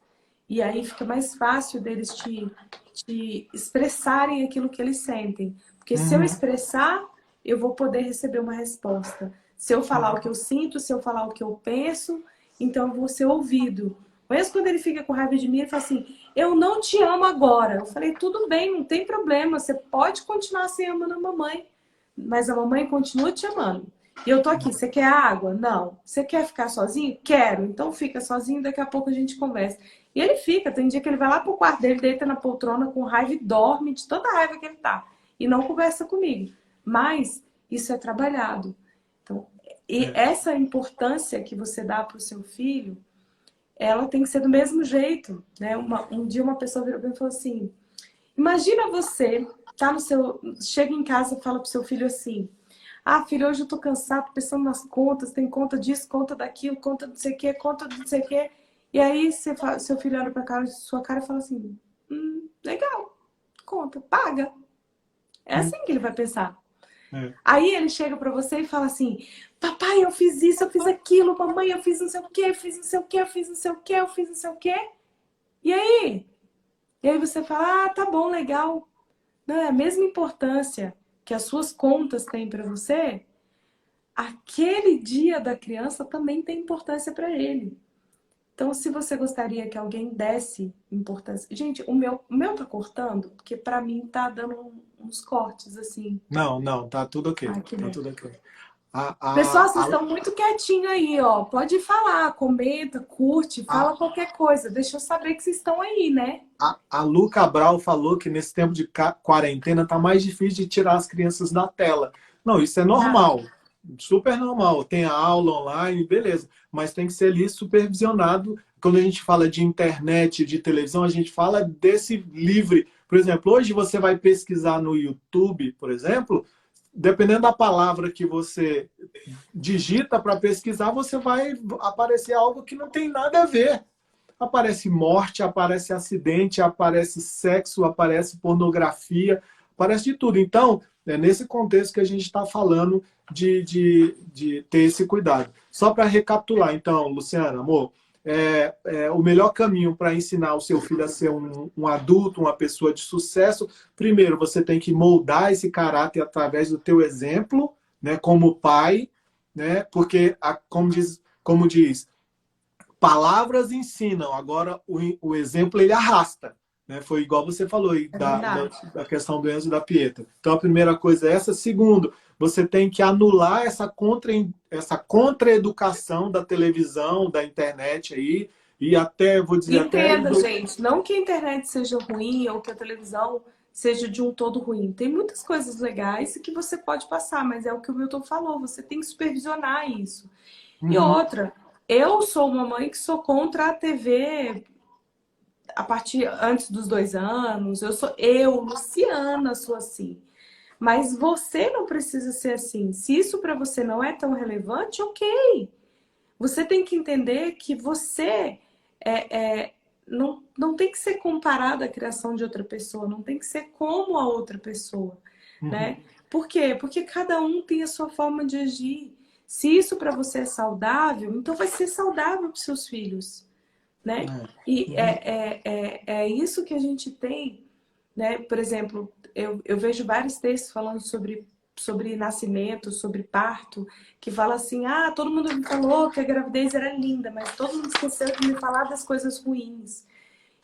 E aí fica mais fácil deles te expressarem aquilo que eles sentem. Porque se eu Uhum. expressar, eu vou poder receber uma resposta. Se eu falar o que eu sinto, se eu falar o que eu penso, então eu vou ser ouvido. Mesmo quando ele fica com raiva de mim, ele fala assim, eu não te amo agora. Eu falei, tudo bem, não tem problema, você pode continuar se amando a mamãe, mas a mamãe continua te amando. E eu tô aqui, você quer água? Não. Você quer ficar sozinho? Quero. Então fica sozinho, daqui a pouco a gente conversa. E ele fica, tem dia que ele vai lá pro quarto dele, deita na poltrona com raiva e dorme de tanta raiva que ele tá. E não conversa comigo. Mas isso é trabalhado. Então, e É. essa importância que você dá pro seu filho, ela tem que ser do mesmo jeito, né? Um dia uma pessoa virou pra mim e falou assim, imagina você, tá no seu, chega em casa e fala pro seu filho assim, ah, filho, hoje eu tô cansado, pensando nas contas, tem conta disso, conta daquilo, conta de não sei o quê, conta de não sei o quê. E aí seu filho olha pra cara, sua cara e fala assim, legal, conta, paga. É Hum. assim que ele vai pensar. É. Aí ele chega pra você e fala assim, papai, eu fiz isso, eu fiz aquilo, mamãe, eu fiz não sei o quê, eu fiz não sei o quê, eu fiz não sei o quê, eu fiz não sei o quê. E aí? E aí você fala, ah, tá bom, legal. Não, é a mesma importância que as suas contas têm pra você, aquele dia da criança também tem importância para ele. Então, se você gostaria que alguém desse importância... Gente, o meu tá cortando, porque para mim tá dando uns cortes, assim. Não, não, tá tudo ok. Ah, que Tá bom. tudo ok. Pessoal, vocês A, estão muito quietinho aí, ó. Pode falar, comenta, curte, a, fala qualquer coisa. Deixa eu saber que vocês estão aí, né? a Lu Cabral falou que nesse tempo de quarentena tá mais difícil de tirar as crianças da tela. Não, isso é Ah, normal, super normal. Tem a aula online, beleza, mas tem que ser ali supervisionado. Quando a gente fala de internet, de televisão, a gente fala desse livre. Por exemplo, hoje você vai pesquisar no YouTube, por exemplo, dependendo da palavra que você digita para pesquisar, você vai aparecer algo que não tem nada a ver. Aparece morte, aparece acidente, aparece sexo, aparece pornografia, aparece de tudo. Então, é nesse contexto que a gente está falando de ter esse cuidado. Só para recapitular, então, Luciana, amor, o melhor caminho para ensinar o seu filho a ser um adulto, uma pessoa de sucesso, primeiro, você tem que moldar esse caráter através do teu exemplo, né, como pai, né, porque, como diz palavras ensinam, agora o exemplo ele arrasta. Né? Foi igual você falou aí é da, da, verdade. da questão do Enzo e da Pietra. Então a primeira coisa é essa. Segundo, você tem que anular essa contra-educação da televisão, da internet aí, e até, vou dizer, até... Entenda, gente, não que a internet seja ruim ou que a televisão seja de um todo ruim. Tem muitas coisas legais que você pode passar, mas é o que o Milton falou, você tem que supervisionar isso. E Uhum. outra, eu sou uma mãe que sou contra a TV a partir antes dos 2 anos. Luciana, sou assim. Mas você não precisa ser assim. Se isso para você não é tão relevante, ok. Você tem que entender que você não tem que ser comparado à criação de outra pessoa, não tem que ser como a outra pessoa, Uhum. né? Por quê? Porque cada um tem a sua forma de agir. Se isso para você é saudável, então vai ser saudável para os seus filhos, né? É. E Uhum. é isso que a gente tem, né? Por exemplo, eu vejo vários textos falando sobre nascimento, sobre parto, que fala assim, ah, todo mundo me falou que a gravidez era linda, mas todo mundo esqueceu de me falar das coisas ruins.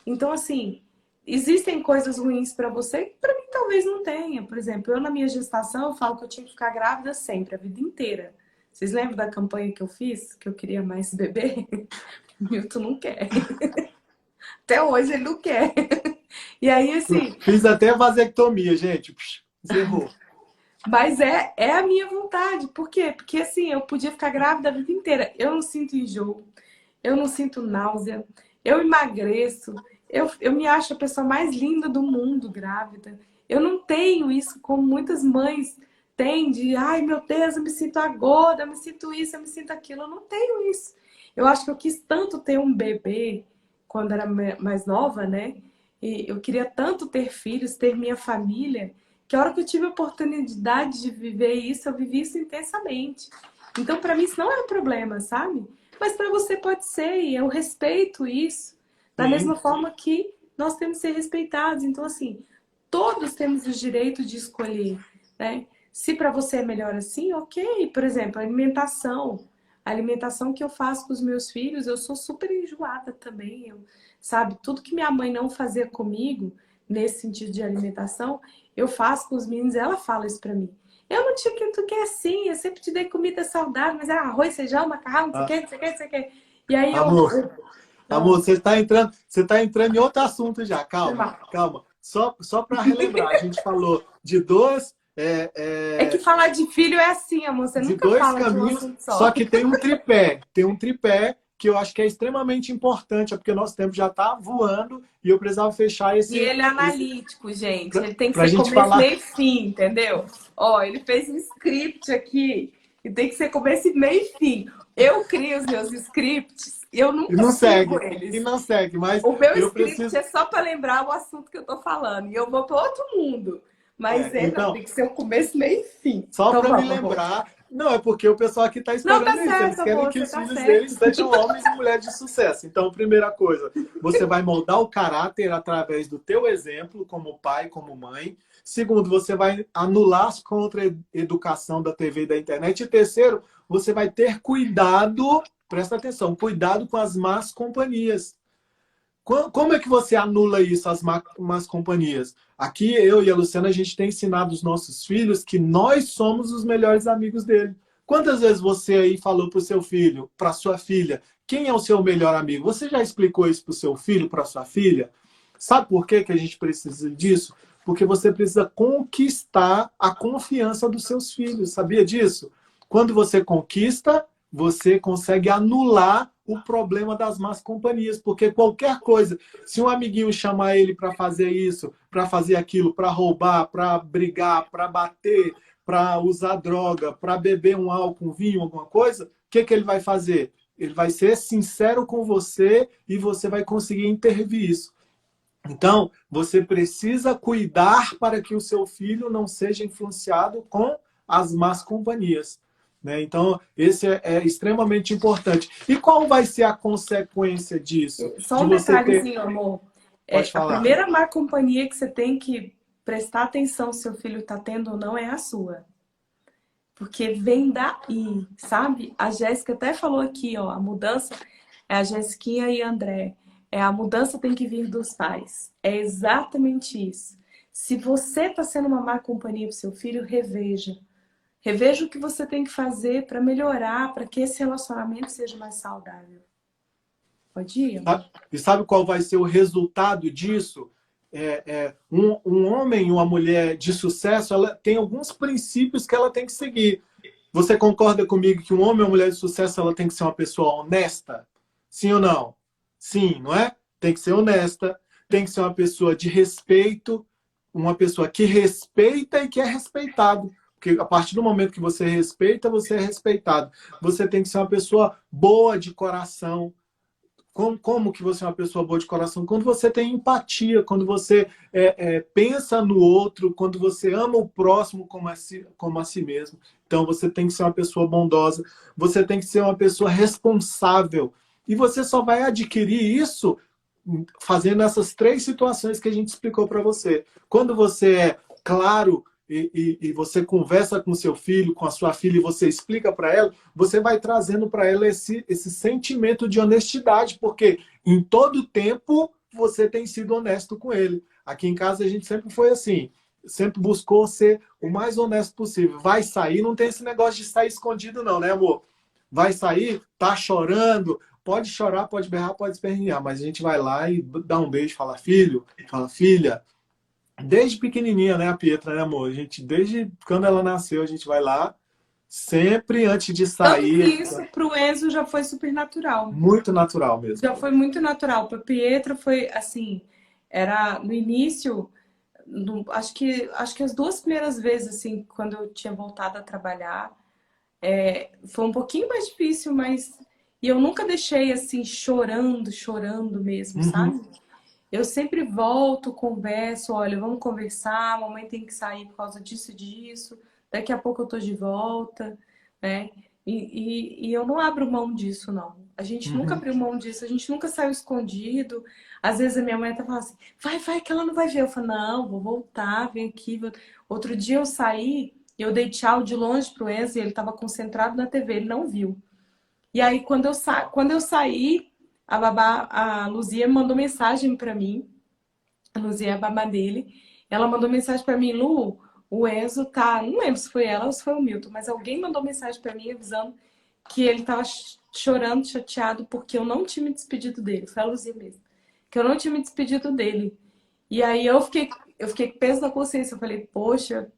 Então, assim, existem coisas ruins para você que para mim talvez não tenha. Por exemplo, eu na minha gestação, eu falo que eu tinha que ficar grávida sempre, a vida inteira. Vocês lembram da campanha que eu fiz? Que eu queria mais bebê? Milton não quer. Até hoje ele não quer. E aí, assim, Fiz até vasectomia, gente. Psh, zerrou. mas é a minha vontade. Por quê? Porque assim, eu podia ficar grávida a vida inteira. Eu não sinto enjoo, eu não sinto náusea, eu emagreço, eu me acho a pessoa mais linda do mundo grávida. Eu não tenho isso como muitas mães têm de, ai meu Deus, eu me sinto gorda, eu me sinto isso, eu me sinto aquilo. Eu não tenho isso. Eu acho que eu quis tanto ter um bebê quando era mais nova, né? E eu queria tanto ter filhos, ter minha família, que a hora que eu tive a oportunidade de viver isso, eu vivi isso intensamente. Então, para mim, isso não é um problema, sabe? Mas para você pode ser, e eu respeito isso, da mesma Sim. forma que nós temos que ser respeitados. Então, assim, todos temos o direito de escolher, né? Se para você é melhor assim, ok. Por exemplo, alimentação. A alimentação que eu faço com os meus filhos, eu sou super enjoada também. Sabe, tudo que minha mãe não fazia comigo, nesse sentido de alimentação, eu faço com os meninos, ela fala isso pra mim. Eu não tinha que tu quer assim, eu sempre te dei comida saudável, mas era arroz, feijão, macarrão, não sei o Ah, que, não sei o que, não sei o que. E aí amor, amor, ah, você tá entrando em outro assunto já. foi Calma, mal. calma. Só para relembrar, a gente falou de dois, É que falar de filho é assim, amor, você de nunca dois fala de um caminhos, assunto só só. que tem um tripé que eu acho que é extremamente importante, é porque nosso tempo já está voando e eu precisava fechar E esse, ele é esse analítico, gente. Ele tem que para a ser gente começo, falar. meio e fim, entendeu? Ó, ele fez um script aqui e tem que ser começo, meio e fim. Eu crio os meus scripts e eu E nunca não sigo segue, e eles. não segue, mas O meu eu script preciso. é só para lembrar o assunto que eu tô falando. E eu vou para outro mundo. Mas não, Então, tem que ser o começo, meio e fim. só Então para me vamos, amor. lembrar, não, é porque o pessoal aqui está Não, tá esperando isso. Eles certo, querem amor, que você os tá filhos deles certo. sejam homens e mulheres de sucesso. Então, primeira coisa, você vai moldar o caráter através do teu exemplo, como pai, como mãe. Segundo, você vai anular as contra-educação da TV e da internet. E terceiro, você vai ter cuidado, presta atenção, cuidado com as más companhias. Como é que você anula isso, as más companhias? Aqui, eu e a Luciana, a gente tem ensinado os nossos filhos que nós somos os melhores amigos dele. Quantas vezes você aí falou para o seu filho, para sua filha, quem é o seu melhor amigo? Você já explicou isso para o seu filho, para sua filha? Sabe por que a gente precisa disso? Porque você precisa conquistar a confiança dos seus filhos. Sabia disso? Quando você conquista, você consegue anular o problema das más companhias, porque qualquer coisa, se um amiguinho chamar ele para fazer isso, para fazer aquilo, para roubar, para brigar, para bater, para usar droga, para beber um álcool, um vinho, alguma coisa, o que ele vai fazer? Ele vai ser sincero com você e você vai conseguir intervir isso. Então, você precisa cuidar para que o seu filho não seja influenciado com as más companhias. Né? Então, esse é extremamente importante. E qual vai ser a consequência disso? Só De um você ter. detalhezinho, amor. Pode A falar. primeira má companhia que você tem que prestar atenção se seu filho está tendo ou não é a sua. Porque vem daí, sabe? A Jéssica até falou aqui, ó, a mudança é a Jéssiquinha e a André. A mudança tem que vir dos pais. É exatamente isso. Se você está sendo uma má companhia para seu filho, reveja. Reveja o que você tem que fazer para melhorar, para que esse relacionamento seja mais saudável. Pode ir, amor. E sabe qual vai ser o resultado disso? Um homem e uma mulher de sucesso, ela tem alguns princípios que ela tem que seguir. Você concorda comigo que um homem ou uma mulher de sucesso, ela tem que ser uma pessoa honesta? Sim ou não? Sim, não é? Tem que ser honesta, tem que ser uma pessoa de respeito, uma pessoa que respeita e que é respeitado. Porque a partir do momento que você respeita, você é respeitado. Você tem que ser uma pessoa boa de coração. Como que você é uma pessoa boa de coração? Quando você tem empatia, quando você pensa no outro, quando você ama o próximo como a si mesmo. Então, você tem que ser uma pessoa bondosa, você tem que ser uma pessoa responsável. E você só vai adquirir isso fazendo essas 3 situações que a gente explicou para você. Quando você é claro e você conversa com seu filho, com a sua filha, e você explica para ela, você vai trazendo para ela esse sentimento de honestidade, porque em todo tempo você tem sido honesto com ele. Aqui em casa a gente sempre foi assim, sempre buscou ser o mais honesto possível. Vai sair, não tem esse negócio de sair escondido não, né, amor? Vai sair, tá chorando, pode chorar, pode berrar, pode espernear, mas a gente vai lá e dá um beijo, fala filho, fala filha. Desde pequenininha, né, a Pietra, né, amor? A gente, desde quando ela nasceu, a gente vai lá, sempre antes de Tanto que sair, isso para o Enzo já foi super natural. muito natural mesmo. Já foi muito natural. Para Pietro foi assim, era no início, acho que as 2 primeiras vezes assim, quando eu tinha voltado a trabalhar, foi um pouquinho mais difícil, mas e eu nunca deixei assim chorando, chorando mesmo, Uhum, sabe? Eu sempre volto, converso, olha, vamos conversar, a mamãe tem que sair por causa disso e disso, daqui a pouco eu tô de volta, né? E eu não abro mão disso, não. A gente nunca uhum. abriu mão disso, a gente nunca saiu escondido. Às vezes a minha mãe até fala assim, vai, que ela não vai ver. Eu falo, não, vou voltar, vem aqui. Outro dia eu saí, eu dei tchau de longe pro Enzo e ele estava concentrado na TV, ele não viu. E aí, quando eu saí, a babá, a Luzia mandou mensagem para mim. A Luzia é a babá dele. Ela mandou mensagem para mim, Lu, o Enzo tá. Não lembro se foi ela ou se foi o Milton, mas alguém mandou mensagem para mim avisando que ele tava chorando, chateado, porque eu não tinha me despedido dele. Foi a Luzia mesmo. Que eu não tinha me despedido dele. E aí eu fiquei com peso na consciência. Eu falei, poxa.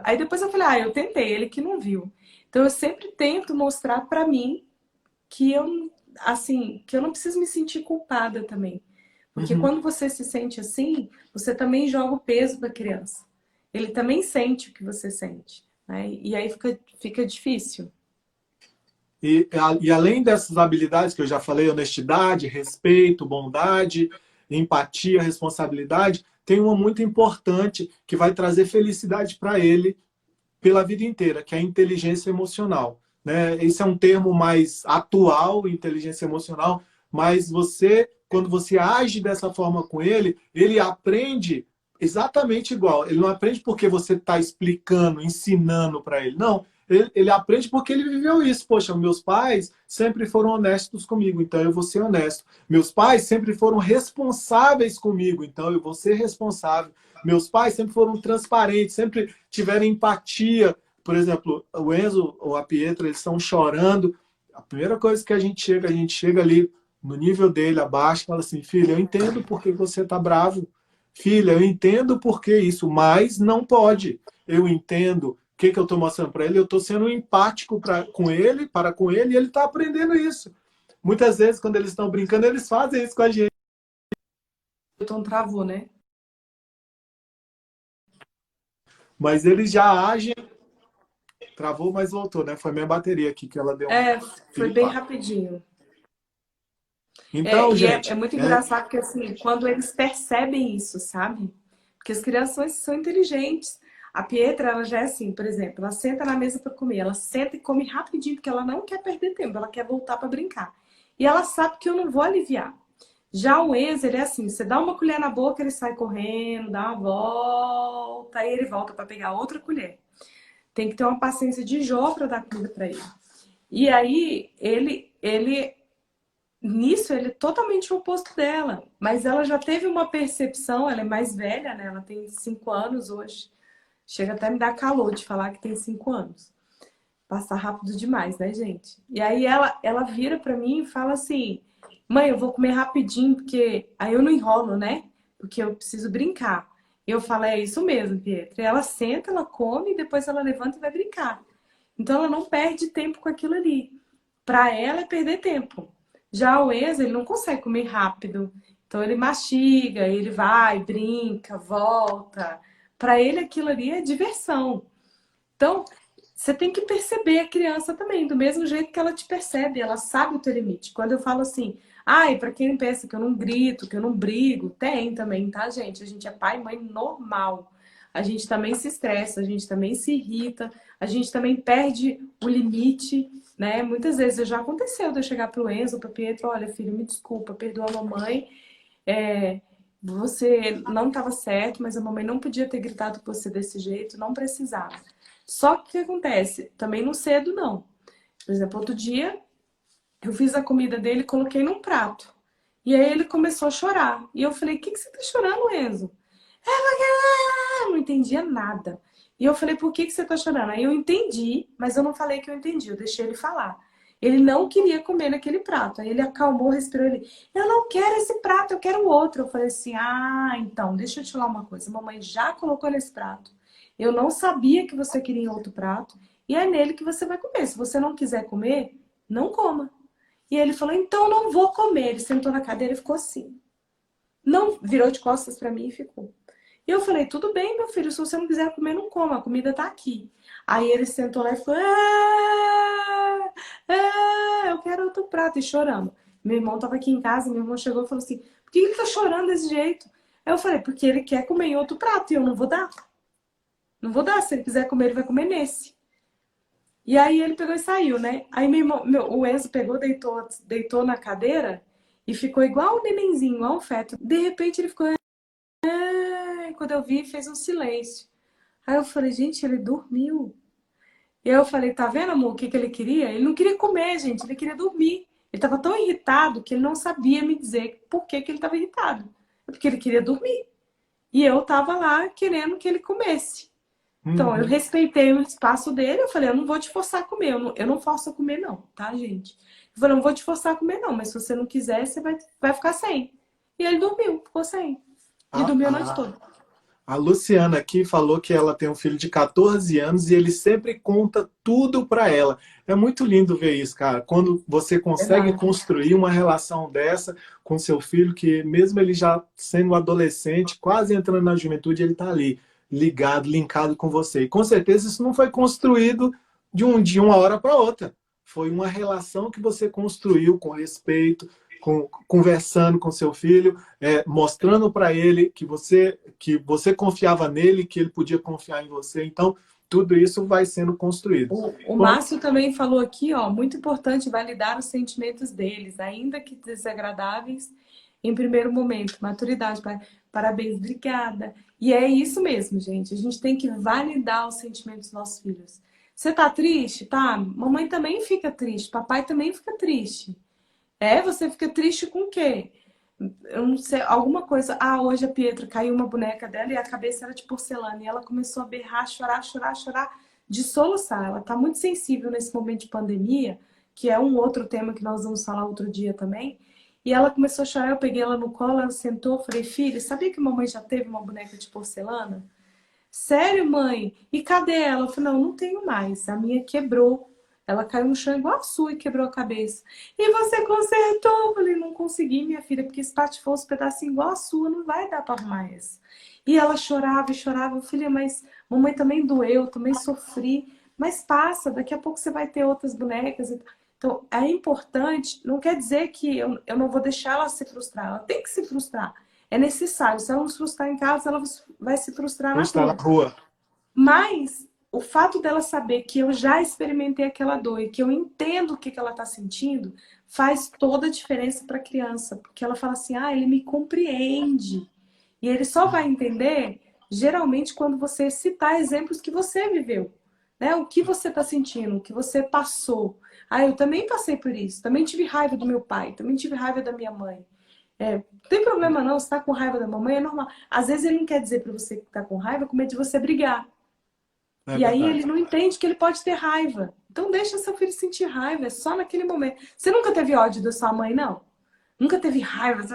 Aí depois eu falei, eu tentei, ele que não viu. Então eu sempre tento mostrar para mim que eu, assim, que eu não preciso me sentir culpada também. Porque Uhum. quando você se sente assim, você também joga o peso para a criança. Ele também sente o que você sente, né? E aí fica difícil. E além dessas habilidades que eu já falei, honestidade, respeito, bondade, empatia, responsabilidade, tem uma muito importante que vai trazer felicidade para ele pela vida inteira, que é a inteligência emocional. Né? Esse é um termo mais atual, inteligência emocional, mas você, quando você age dessa forma com ele aprende exatamente igual. Ele não aprende porque você está explicando, ensinando para ele. Não, ele aprende porque ele viveu isso. Poxa, meus pais sempre foram honestos comigo, então eu vou ser honesto. Meus pais sempre foram responsáveis comigo, então eu vou ser responsável. Meus pais sempre foram transparentes, sempre tiveram empatia. Por exemplo, o Enzo ou a Pietra, eles estão chorando. A primeira coisa que a gente chega ali no nível dele, abaixo, e fala assim, filha, eu entendo por que você está bravo. Filha, eu entendo por que isso, mas não pode. Eu entendo. O que eu estou mostrando para ele? Eu estou sendo empático para com ele, e ele está aprendendo isso. Muitas vezes, quando eles estão brincando, eles fazem isso com a gente. Então travou, né? Mas eles já agem. Travou, mas voltou, né? Foi minha bateria aqui que ela deu um Foi bem piripaque. rapidinho. Então, É gente, muito engraçado porque, assim, quando eles percebem isso, sabe? Porque as crianças são inteligentes. A Pietra, ela já é assim, por exemplo, ela senta na mesa para comer, ela senta e come rapidinho, porque ela não quer perder tempo, ela quer voltar para brincar. E ela sabe que eu não vou aliviar. Já o Enzo, ele é assim, você dá uma colher na boca, ele sai correndo, dá uma volta, aí ele volta para pegar outra colher. Tem que ter uma paciência de Jó para dar comida para ele. E aí, nisso, ele é totalmente o oposto dela. Mas ela já teve uma percepção, ela é mais velha, né? Ela tem 5 anos hoje. Chega até a me dar calor de falar que tem 5 anos. Passa rápido demais, né, gente? E aí ela vira pra mim e fala assim: mãe, eu vou comer rapidinho, porque aí eu não enrolo, né? Porque eu preciso brincar. Eu falo, é isso mesmo, Pietra. E ela senta, ela come, depois ela levanta e vai brincar. Então ela não perde tempo com aquilo ali. Para ela é perder tempo. Já o Enzo, ele não consegue comer rápido. Então ele mastiga, ele vai, brinca, volta. Para ele aquilo ali é diversão. Então, você tem que perceber a criança também, do mesmo jeito que ela te percebe, ela sabe o teu limite. Quando eu falo assim, ai, para quem pensa que eu não grito, que eu não brigo, tem também, tá, gente? A gente é pai e mãe normal. A gente também se estressa, a gente também se irrita, a gente também perde o limite, né? Muitas vezes já aconteceu de eu chegar pro Enzo, pro Pietro, olha, filho, me desculpa, perdoa a mamãe, você não estava certo, mas a mamãe não podia ter gritado com você desse jeito, não precisava. Só que o que acontece? Também não cedo, não. Por exemplo, outro dia eu fiz a comida dele e coloquei num prato. E aí ele começou a chorar. E eu falei, o que você tá chorando, Enzo? Eu não entendia nada. E eu falei, por que você tá chorando? Aí eu entendi, mas eu não falei que eu entendi, eu deixei ele falar. Ele não queria comer naquele prato. Aí ele acalmou, respirou, ele, eu não quero esse prato, eu quero outro. Eu falei assim, ah, então, deixa eu te falar uma coisa. Mamãe já colocou nesse prato. Eu não sabia que você queria outro prato. E é nele que você vai comer. Se você não quiser comer, não coma. E ele falou, então não vou comer. Ele sentou na cadeira e ficou assim. Não, virou de costas para mim e ficou. E eu falei, tudo bem, meu filho, se você não quiser comer, não coma, a comida tá aqui. Aí ele sentou lá e falou, eu quero outro prato, e chorando. Meu irmão tava aqui em casa, meu irmão chegou e falou assim, por que ele tá chorando desse jeito? Aí eu falei, porque ele quer comer em outro prato e eu não vou dar. Não vou dar, se ele quiser comer, ele vai comer nesse. E aí ele pegou e saiu, né? Aí meu irmão, o Enzo pegou, deitou na cadeira e ficou igual um nenenzinho, igual um feto. De repente ele ficou, quando eu vi, fez um silêncio. Aí eu falei, gente, ele dormiu. E aí eu falei, tá vendo, amor, o que ele queria? Ele não queria comer, gente, ele queria dormir. Ele estava tão irritado que ele não sabia me dizer por que ele estava irritado. É porque ele queria dormir. E eu estava lá querendo que ele comesse. Então, eu Uhum. respeitei o espaço dele, eu falei, eu não vou te forçar a comer, eu não forço a comer não, tá, gente? Eu falei, eu não vou te forçar a comer não, mas se você não quiser, você vai ficar sem. E ele dormiu, ficou sem. E A, dormiu a noite a, toda. a Luciana aqui falou que ela tem um filho de 14 anos e ele sempre conta tudo para ela. É muito lindo ver isso, cara. Quando você consegue Verdade. construir uma relação dessa com seu filho, que mesmo ele já sendo adolescente, quase entrando na juventude, ele está ali, ligado, linkado com você. E com certeza isso não foi construído de uma hora para outra. Foi uma relação que você construiu com respeito, conversando com seu filho, mostrando para ele que você confiava nele, que ele podia confiar em você. Então, tudo isso vai sendo construído. O Bom, Márcio também falou aqui, ó, muito importante validar os sentimentos deles, ainda que desagradáveis em primeiro momento. Maturidade, parabéns, obrigada. E é isso mesmo, gente. A gente tem que validar os sentimentos dos nossos filhos. Você tá triste? Tá. Mamãe também fica triste, papai também fica triste. Você fica triste com o quê? Eu não sei, alguma coisa. Ah, hoje a Pietra caiu uma boneca dela e a cabeça era de porcelana. E ela começou a berrar, chorar, chorar, chorar, de soluçar. Ela tá muito sensível nesse momento de pandemia, que é um outro tema que nós vamos falar outro dia também. E ela começou a chorar, eu peguei ela no colo, ela sentou, falei, filha, sabia que mamãe já teve uma boneca de porcelana? Sério, mãe? E cadê ela? Eu falei, não, não tenho mais. A minha quebrou. Ela caiu no chão igual a sua e quebrou a cabeça. E você consertou? Eu falei, não consegui, minha filha, porque se patifou os pedacinhos igual a sua, não vai dar para arrumar essa. E ela chorava e chorava. Eu falei, mas mamãe também doeu, também sofri. Mas passa, daqui a pouco você vai ter outras bonecas. Então, é importante, não quer dizer que eu não vou deixar ela se frustrar. Ela tem que se frustrar. É necessário. Se ela não se frustrar em casa, ela vai se frustrar na está na rua. rua. Mas o fato dela saber que eu já experimentei aquela dor e que eu entendo o que ela está sentindo, faz toda a diferença para a criança. Porque ela fala assim, ele me compreende. E ele só vai entender, geralmente, quando você citar exemplos que você viveu. Né? O que você está sentindo, o que você passou. Eu também passei por isso. Também tive raiva do meu pai, também tive raiva da minha mãe. Não tem problema não, você tá com raiva da mamãe, é normal. Às vezes ele não quer dizer para você que tá com raiva, com medo de você brigar. É E aí ele verdade. não entende que ele pode ter raiva. Então deixa seu filho sentir raiva, é só naquele momento. Você nunca teve ódio da sua mãe, não? Nunca teve raiva.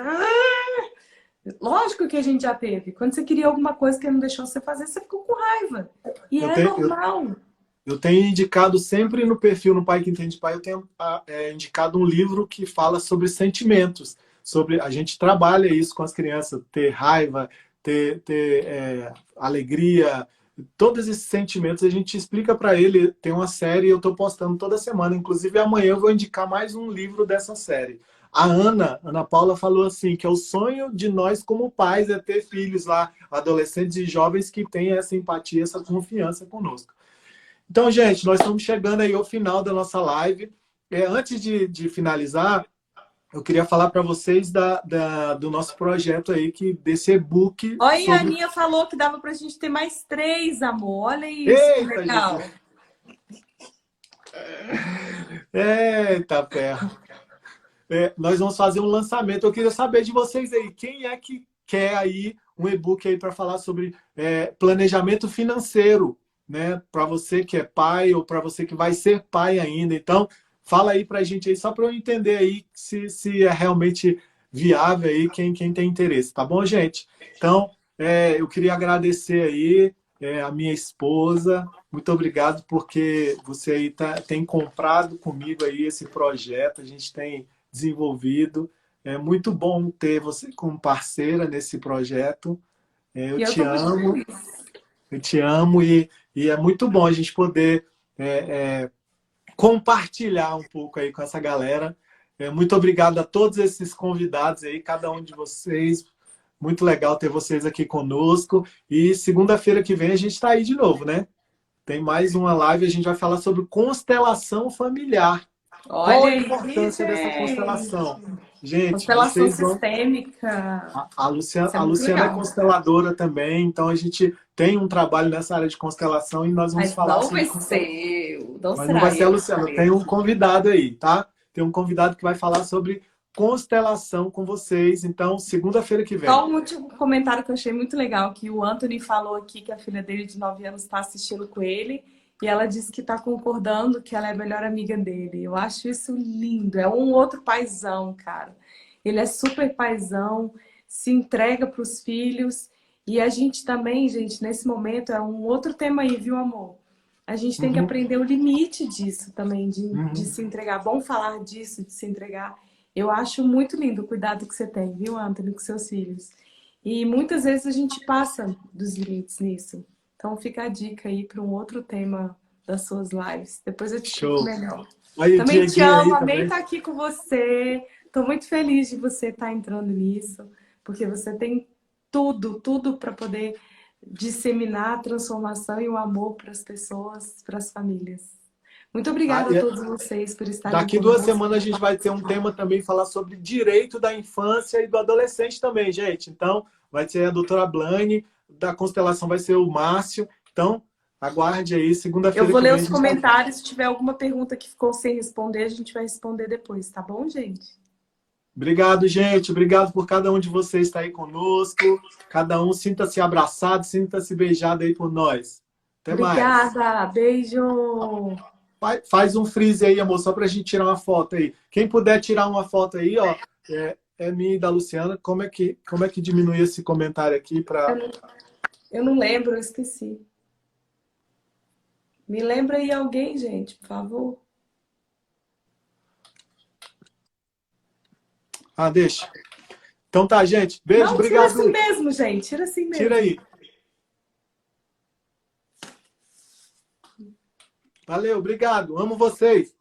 Lógico que a gente já teve. Quando você queria alguma coisa que ele não deixou você fazer, você ficou com raiva. E Eu é tenho, normal. eu tenho indicado sempre no perfil no Pai que Entende Pai, eu tenho indicado um livro que fala sobre sentimentos. Sobre a gente trabalha isso com as crianças, ter raiva, ter alegria, todos esses sentimentos a gente explica para ele. Tem uma série, eu estou postando toda semana, inclusive amanhã eu vou indicar mais um livro dessa série. A Ana Paula falou assim, que é o sonho de nós como pais é ter filhos lá, adolescentes e jovens que têm essa empatia, essa confiança conosco. Então, gente, nós estamos chegando aí ao final da nossa live. Antes de finalizar, eu queria falar para vocês do nosso projeto aí, desse e-book Olha, a sobre... Aninha falou que dava para a gente ter mais 3, amor. Olha isso, que Eita, legal. Jesus! Eita, ferro! Nós vamos fazer um lançamento. Eu queria saber de vocês aí, quem é que quer aí um e-book aí para falar sobre planejamento financeiro, né? Para você que é pai ou para você que vai ser pai ainda. Então, fala aí para a gente aí, só para eu entender aí se é realmente viável aí, quem tem interesse, tá bom, gente? Então, eu queria agradecer aí a minha esposa. Muito obrigado porque você aí tem comprado comigo aí esse projeto. A gente tem desenvolvido. É muito bom ter você como parceira nesse projeto. Eu E eu te tô muito amo, feliz. eu te amo e é muito bom a gente poder compartilhar um pouco aí com essa galera. Muito obrigado a todos esses convidados aí, cada um de vocês. Muito legal ter vocês aqui conosco. E segunda-feira que vem a gente está aí de novo, né? Tem mais uma live, a gente vai falar sobre constelação familiar. Qual Olha a aí, importância dessa gente. constelação? Gente, Constelação vocês vão... sistêmica. A Luciana, Isso é a muito Luciana é legal. consteladora também, então a gente tem um trabalho nessa área de constelação e nós vamos Mas falar não sobre vai constelação. ser, não Mas não vai será ser a eu que Luciana, farei. tem um convidado aí, tá? Tem um convidado que vai falar sobre constelação com vocês, então, segunda-feira que vem. Só um último comentário que eu achei muito legal, que o Anthony falou aqui que a filha dele de 9 anos está assistindo com ele e ela disse que está concordando que ela é a melhor amiga dele. Eu acho isso lindo. É um outro paizão, cara. Ele é super paizão, se entrega para os filhos e a gente também, gente, nesse momento é um outro tema aí, viu, amor? A gente tem que Uhum, aprender o limite disso também, de uhum. se entregar. Bom falar disso, de se entregar. Eu acho muito lindo o cuidado que você tem, viu, Anthony, com seus filhos. E muitas vezes a gente passa dos limites nisso. Então fica a dica aí para um outro tema das suas lives. Depois eu te explico Show. melhor. Aí o Também te Dieguinho amo, aí amei também. estar aqui com você. Estou muito feliz de você estar entrando nisso, porque você tem tudo para poder disseminar a transformação e o amor para as pessoas, para as famílias. Muito Ah, obrigada a todos vocês por estarem daqui 2 conosco. semanas a gente vai ter um tema também, falar sobre direito da infância e do adolescente também, gente. Então, vai ser a doutora Blaine, da Constelação vai ser o Márcio. Então, aguarde aí, Eu segunda-feira vou que ler vem a os gente vai... comentários. Se tiver alguma pergunta que ficou sem responder, a gente vai responder depois, tá bom, gente? Obrigado, gente. Obrigado por cada um de vocês estar aí conosco. Cada um sinta-se abraçado, sinta-se beijado aí por nós. Até mais. Obrigada, beijo! Faz um freeze aí, amor, só para a gente tirar uma foto aí. Quem puder tirar uma foto aí, ó, é minha e da Luciana. Como é que diminui esse comentário aqui Eu para... não, eu não lembro, eu esqueci. Me lembra aí alguém, gente, por favor. Ah, deixa. Então tá, gente. Beijo, Não, tira assim obrigado. mesmo, gente. Tira assim Tira mesmo. aí. Valeu, obrigado. Amo vocês.